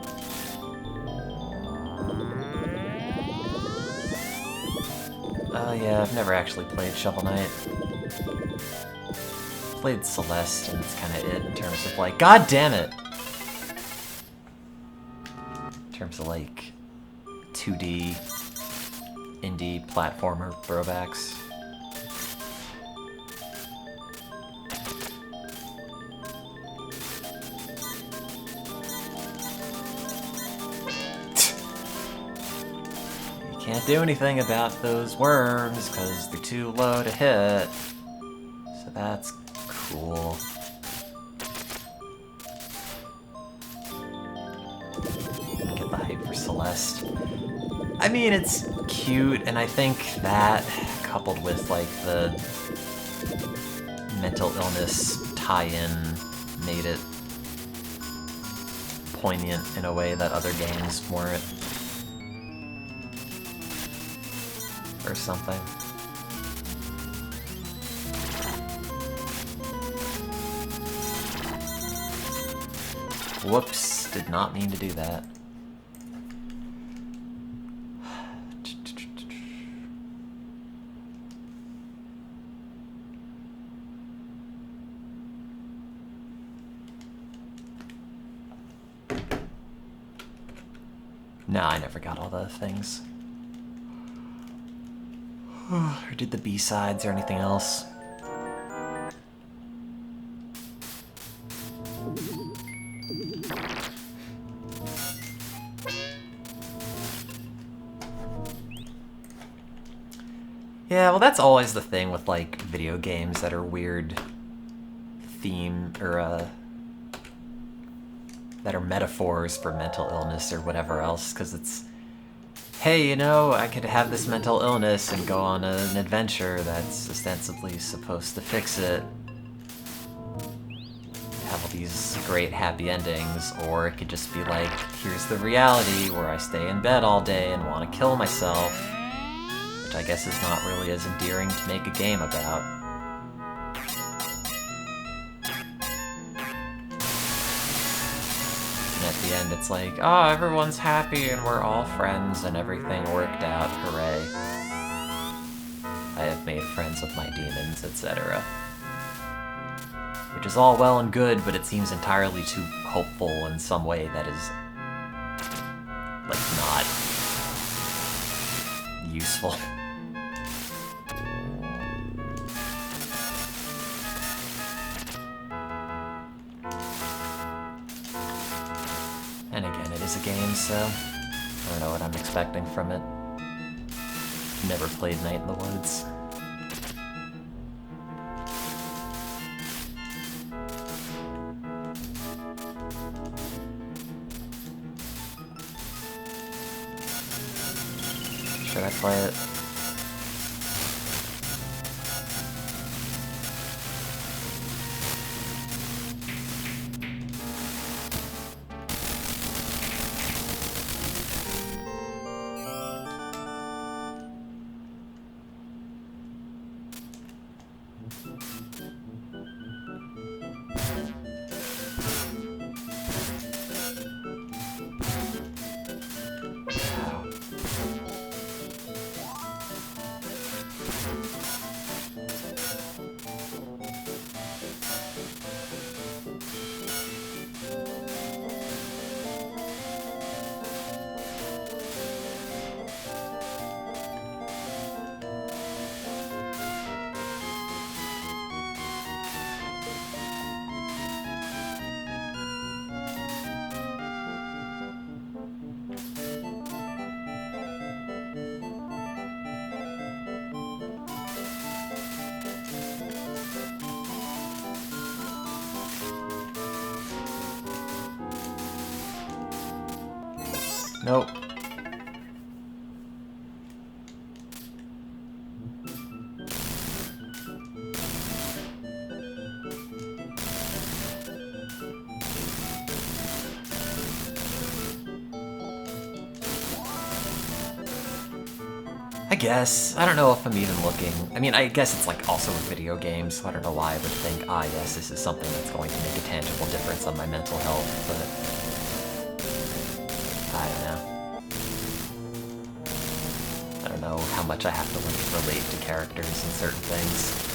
Oh yeah, I've never actually played Shovel Knight. Played Celeste, and it's kind of it in terms of like, god damn it! In terms of like 2D indie platformer throwbacks. Can't do anything about those worms because they're too low to hit. So that's cool. Get the hype for Celeste. I mean, it's cute, and I think that, coupled with like the mental illness tie-in, made it poignant in a way that other games weren't. Or something. Whoops, did not mean to do that. Nah, I never got all the things. Or did the B-sides or anything else? Yeah, well that's always the thing with like video games that are weird theme or that are metaphors for mental illness or whatever else, because it's, hey, you know, I could have this mental illness and go on an adventure that's ostensibly supposed to fix it. Have all these great happy endings, or it could just be like, here's the reality where I stay in bed all day and want to kill myself, which I guess is not really as endearing to make a game about. And at the end it's like, oh, everyone's happy and we're all friends and everything worked out, hooray. I have made friends with my demons, etc. Which is all well and good, but it seems entirely too hopeful in some way that is, like, not useful. And again, it is a game, so I don't know what I'm expecting from it. Never played Night in the Woods. Should I play it? Nope. I guess. I don't know if I'm even looking. I mean, I guess it's like also a video game, so I don't know why I would think, ah yes, this is something that's going to make a tangible difference on my mental health, but I don't know. I don't know how much I have to like relate to characters and certain things.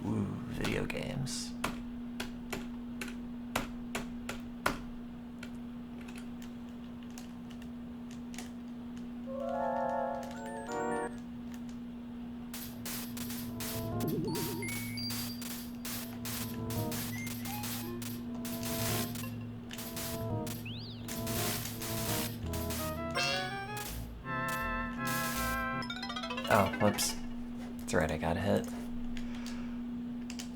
Ooh, video games. Oh, whoops. That's right, I got hit.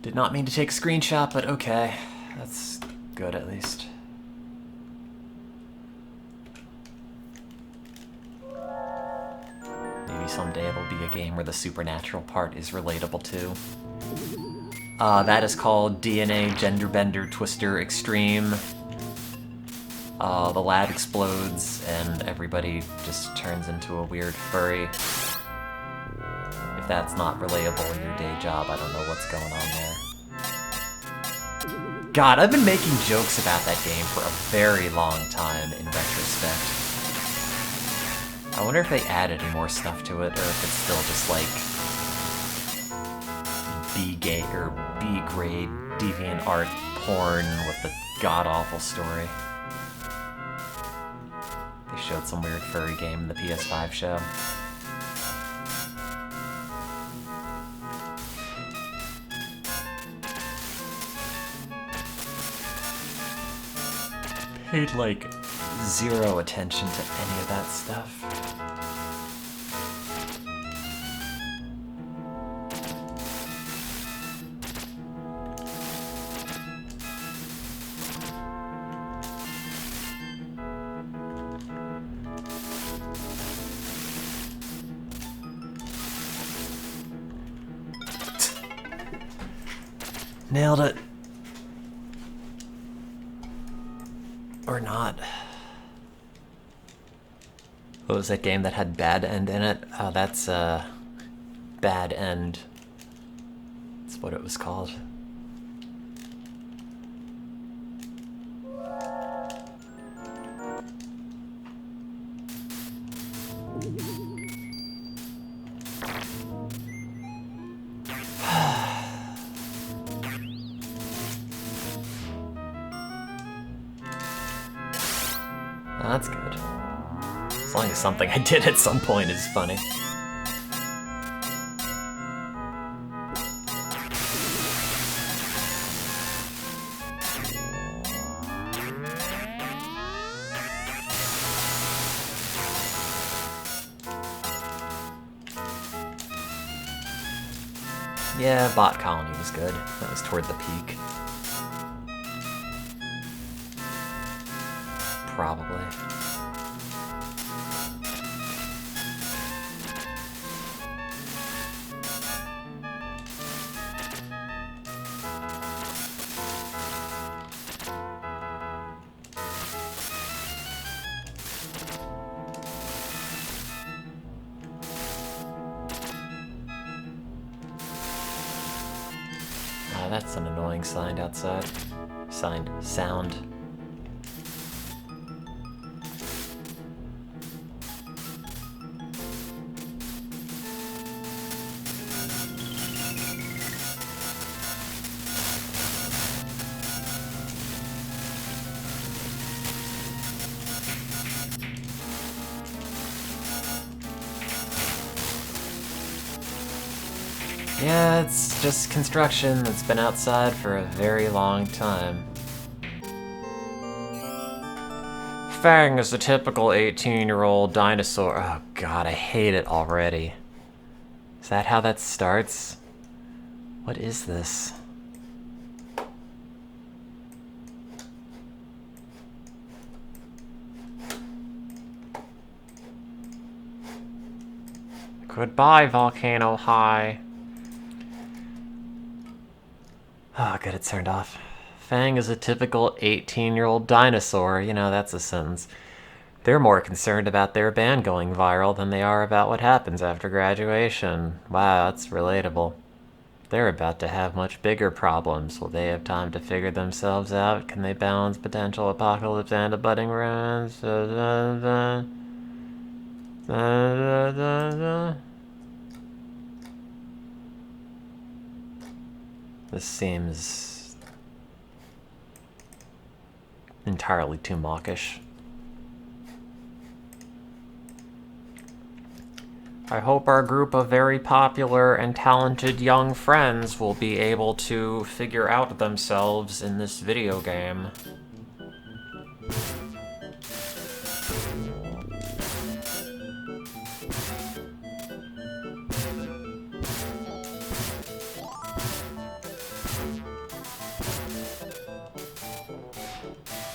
Did not mean to take a screenshot, but okay. That's good, at least. Maybe someday it'll be a game where the supernatural part is relatable too. That is called DNA Genderbender Twister Extreme. The lab explodes and everybody just turns into a weird furry. If that's not relatable in your day job, I don't know what's going on there. God, I've been making jokes about that game for a very long time in retrospect. I wonder if they add any more stuff to it, or if it's still just like B-gay or B-grade deviant art porn with a god-awful story. They showed some weird furry game in the PS5 show. Paid like zero attention to any of that stuff. Nailed it. Or not. What was that game that had Bad End in it? Oh, that's, Bad End. That's what it was called. That's good. As long as something I did at some point is funny. Yeah, Bot Colony was good. That was toward the peak. Probably. That's an annoying sign outside. Sound. Yeah, it's just construction that's been outside for a very long time. Fang is the typical 18-year-old dinosaur. Oh god, I hate it already. Is that how that starts? What is this? Goodbye, Volcano High. Oh, good, it turned off. Fang is a typical 18-year-old dinosaur. You know, that's a sentence. They're more concerned about their band going viral than they are about what happens after graduation. Wow, that's relatable. They're about to have much bigger problems. Will they have time to figure themselves out? Can they balance potential apocalypse and a budding romance? This seems entirely too mawkish. I hope our group of very popular and talented young friends will be able to figure out themselves in this video game.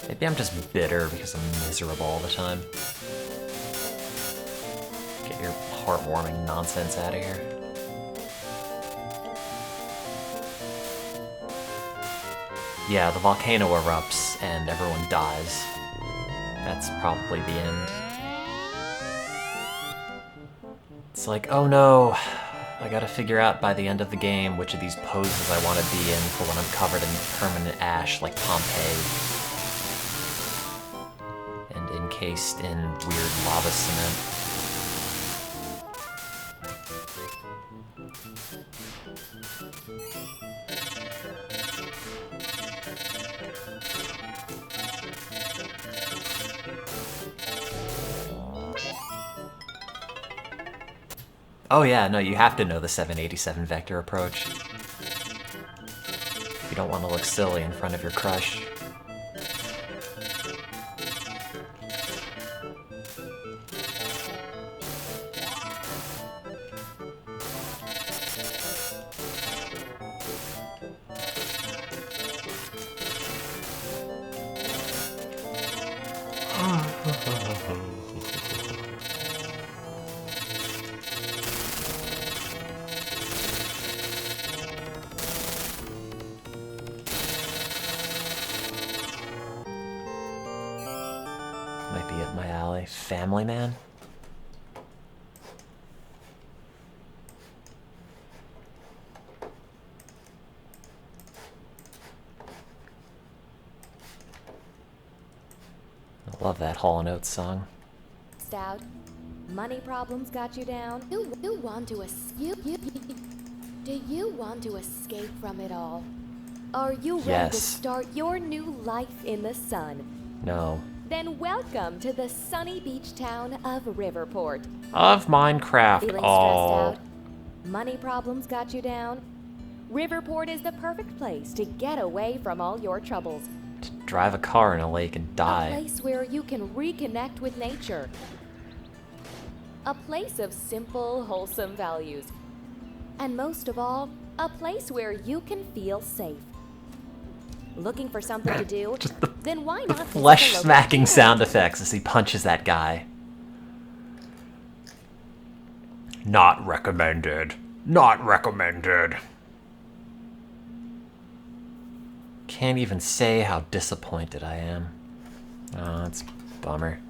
Maybe I'm just bitter because I'm miserable all the time. Get your heartwarming nonsense out of here. Yeah, the volcano erupts and everyone dies. That's probably the end. It's like, oh no, I gotta figure out by the end of the game which of these poses I want to be in for when I'm covered in permanent ash like Pompeii. And encased in weird lava cement. Oh yeah, no, you have to know the 787 vector approach. You don't want to look silly in front of your crush. Might be up my alley. Family Man? I love that Hall & Oates song. Stout, money problems got you down? You want to Do you want to escape from it all? Are you ready to start your new life in the sun? No. Then welcome to the sunny beach town of Riverport. Of Minecraft. Feeling stressed out? Money problems got you down? Riverport is the perfect place to get away from all your troubles. To drive a car in a lake and die. A place where you can reconnect with nature. A place of simple, wholesome values. And most of all, a place where you can feel safe. Looking for something to do? Then why not flesh smacking sound effects as he punches that guy. Not recommended. Not recommended. Can't even say how disappointed I am. Oh, that's a bummer.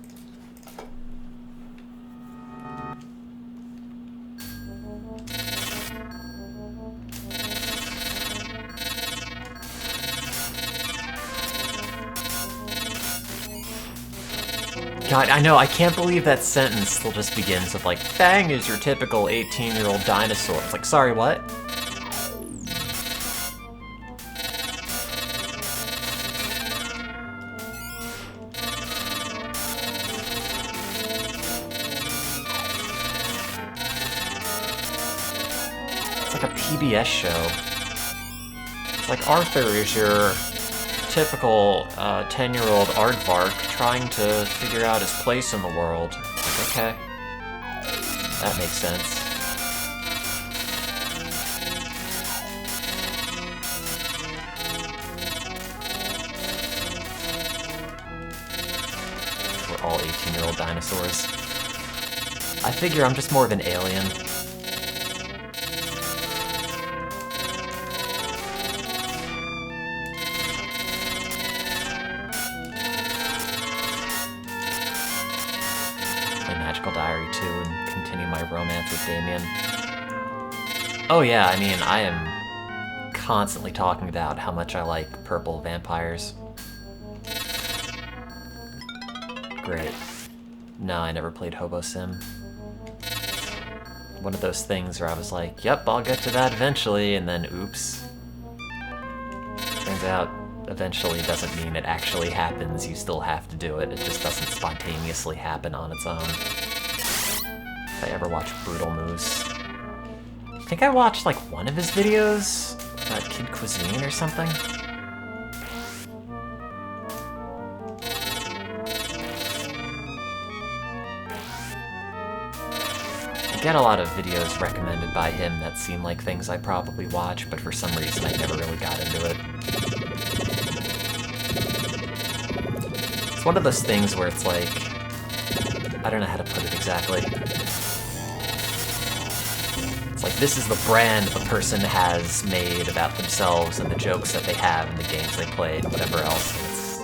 God, I know, I can't believe that sentence still just begins with like, Fang is your typical 18-year-old dinosaur. It's like, sorry, what? It's like a PBS show. It's like, Arthur is your typical 10-year-old aardvark trying to figure out his place in the world. Like, okay. That makes sense. We're all 18-year-old dinosaurs. I figure I'm just more of an alien. Diary 2 and continue my romance with Damien. Oh yeah, I mean, I am constantly talking about how much I like purple vampires. Great. No, I never played Hobo Sim. One of those things where I was like, yep, I'll get to that eventually, and then oops. Turns out, eventually doesn't mean it actually happens, you still have to do it, it just doesn't spontaneously happen on its own. If I ever watched Brutal Moose. I think I watched like one of his videos about Kid Cuisine or something. I get a lot of videos recommended by him that seem like things I probably watch, but for some reason I never really got into it. It's one of those things where it's like, I don't know how to put it exactly. It's like, this is the brand the person has made about themselves and the jokes that they have and the games they play and whatever else. It's,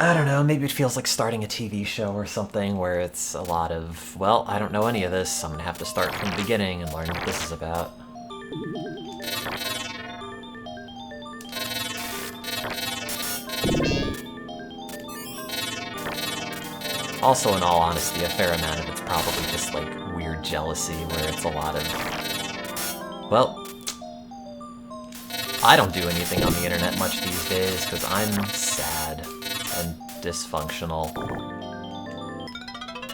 I don't know, maybe it feels like starting a TV show or something where it's a lot of, well, I don't know any of this, I'm gonna have to start from the beginning and learn what this is about. Also, in all honesty, a fair amount of it's probably just, like, weird jealousy, where it's a lot of... Well, I don't do anything on the internet much these days, because I'm sad and dysfunctional.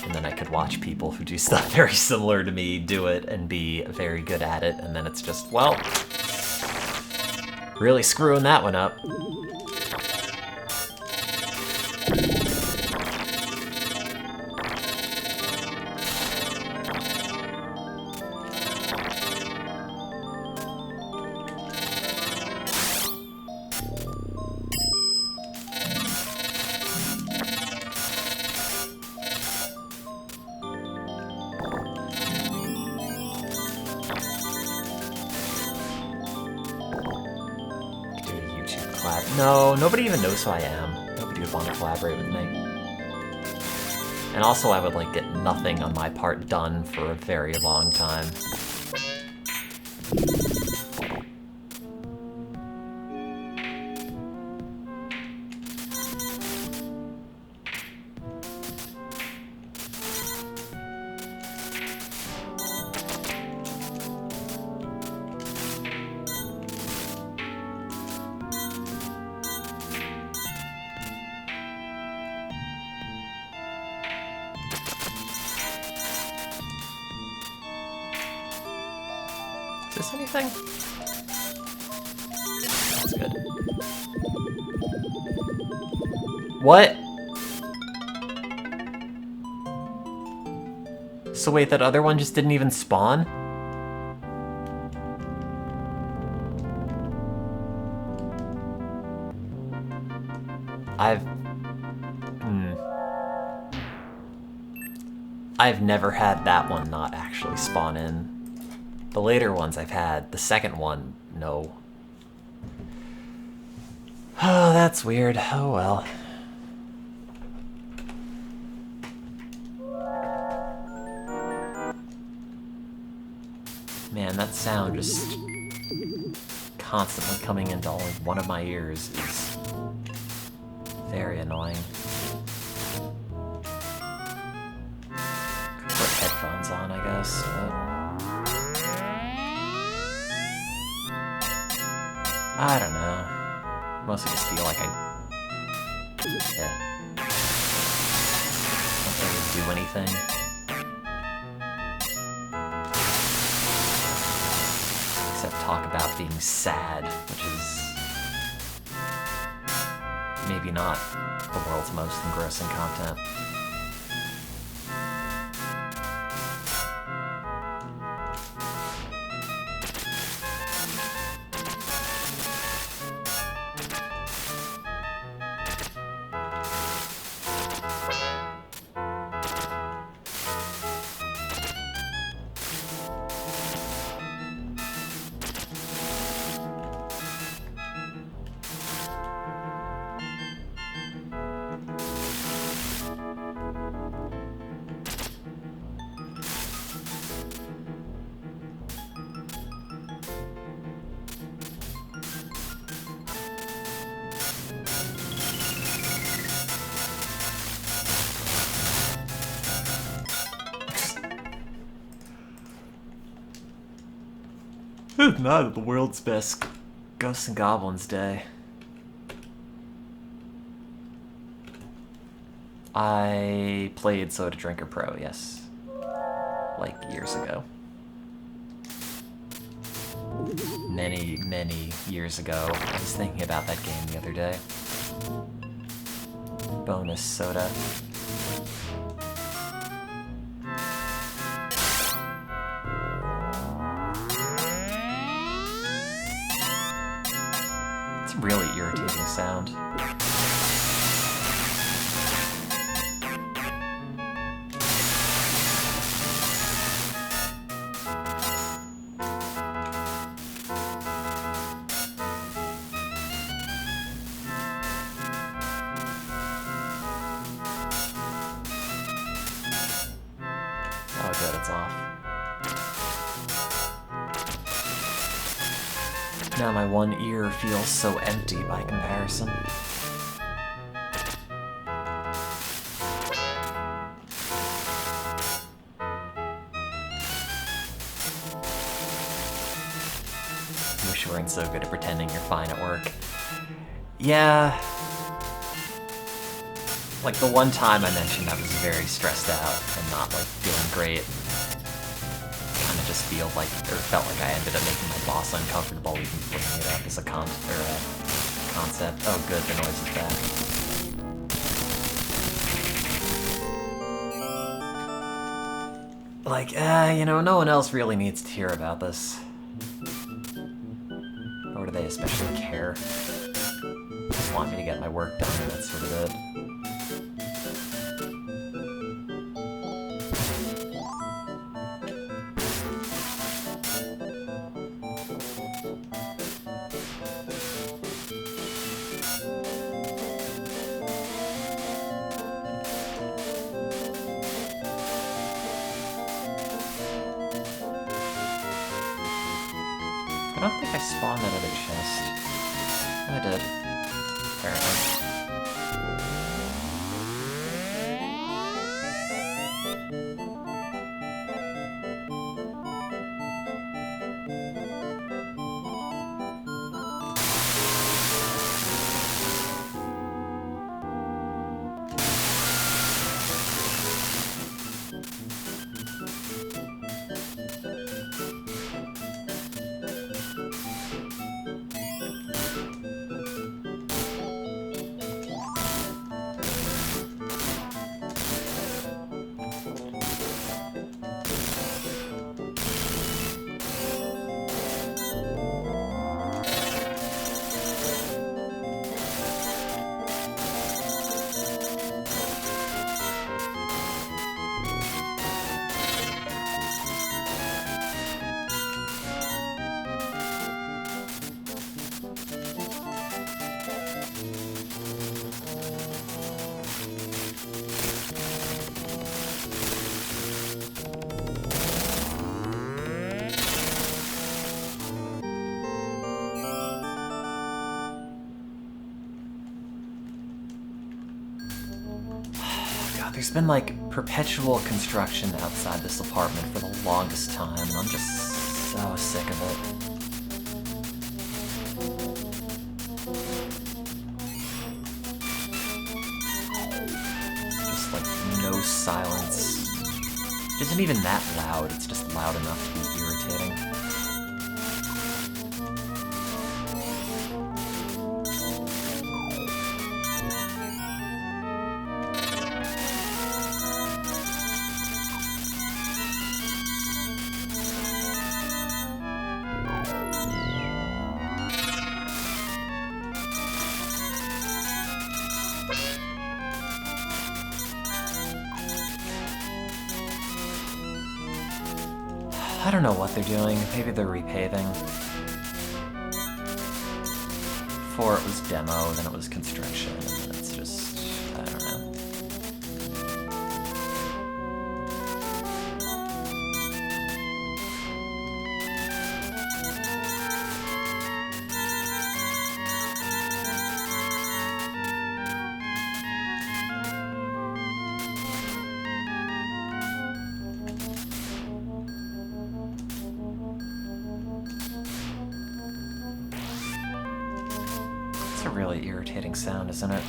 And then I could watch people who do stuff very similar to me do it and be very good at it, and then it's just, well, really screwing that one up. No, nobody even knows who I am. Nobody would want to collaborate with me. And also I would, like, get nothing on my part done for a very long time. Is this anything? That's good. What? So wait, that other one just didn't even spawn? I've never had that one not actually spawn in. The later ones I've had, the second one, no. Oh, that's weird. Oh well. Man, that sound just constantly coming into only one of my ears is very annoying. Could put headphones on, I guess, but... I don't know. Mostly just feel like yeah. Don't really do anything. Except talk about being sad, which is maybe not the world's most engrossing content. Not the world's best Ghosts and Goblins day. I played Soda Drinker Pro, yes. Like years ago. Many, many years ago. I was thinking about that game the other day. Bonus soda. Really irritating sound. Oh good, it's off. Now my one ear feels so empty by comparison. Wish you weren't so good at pretending you're fine at work. Yeah. Like the one time I mentioned I was very stressed out and not like feeling great. Kinda just felt like I ended up making my boss uncomfortable even bringing it up as a concept. Oh good, the noise is back. Like, you know, no one else really needs to hear about this. Or do they especially care? Just want me to get my work done and that's sort of it. I don't think I spawned that other chest. I did. Apparently. There's been like perpetual construction outside this apartment for the longest time, and I'm just so sick of it. Just like no silence. It isn't even that loud, it's just loud enough to be irritating. I don't know what they're doing. Maybe they're repaving. Before it was demo, then it was construction, and then it's just... I don't know. It's a really irritating sound, isn't it?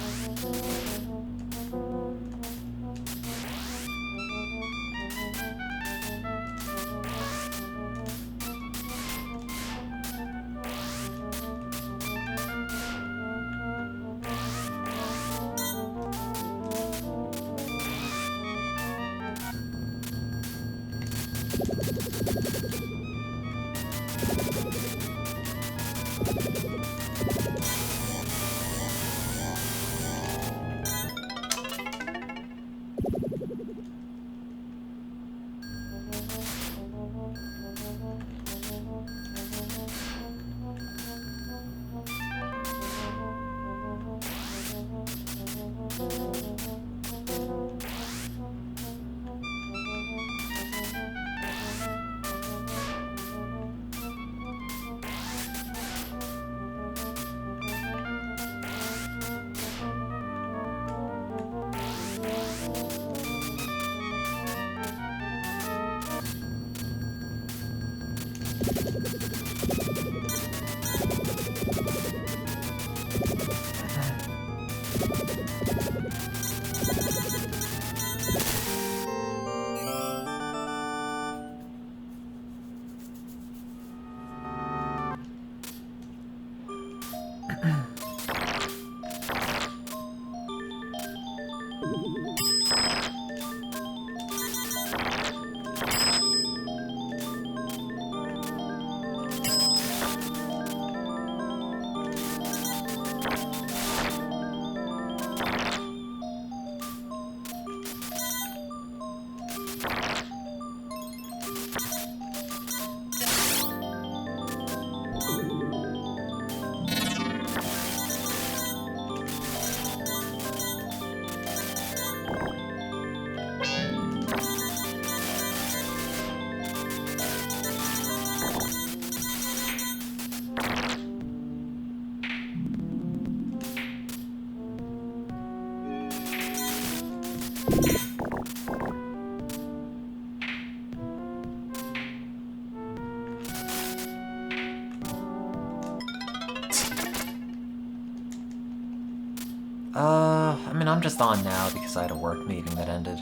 I mean, I'm just on now because I had a work meeting that ended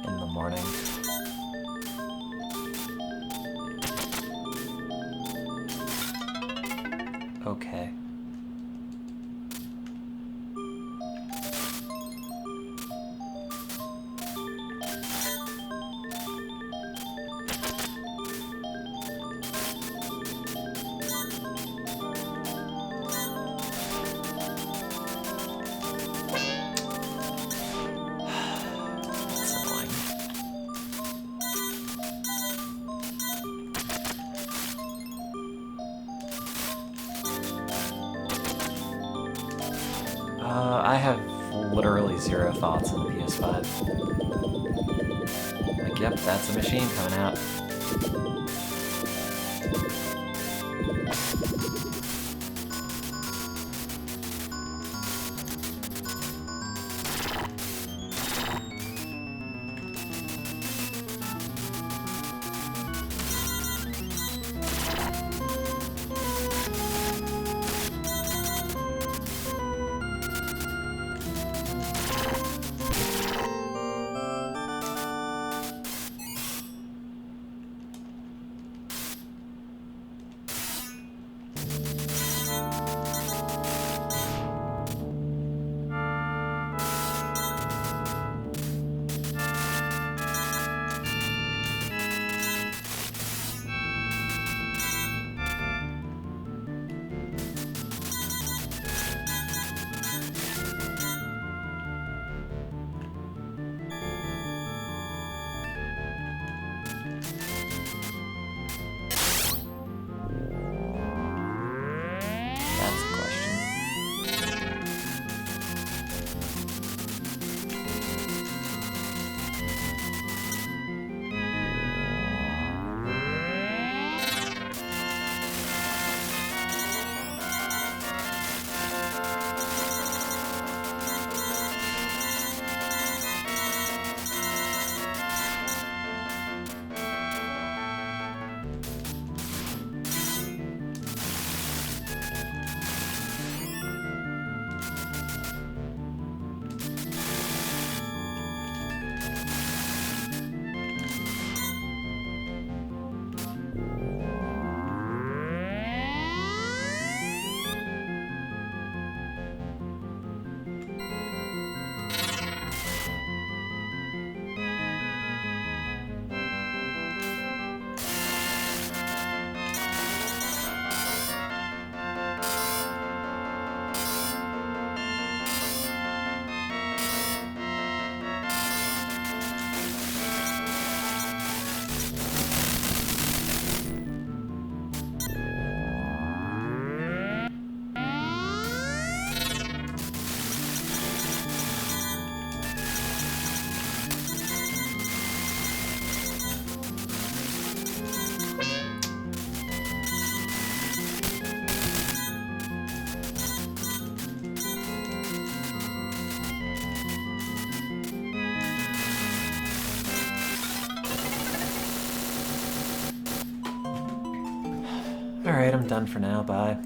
in the morning. Okay. I have literally zero thoughts on the PS5. Like, yep, that's a machine coming out. Alright, I'm done for now. Bye.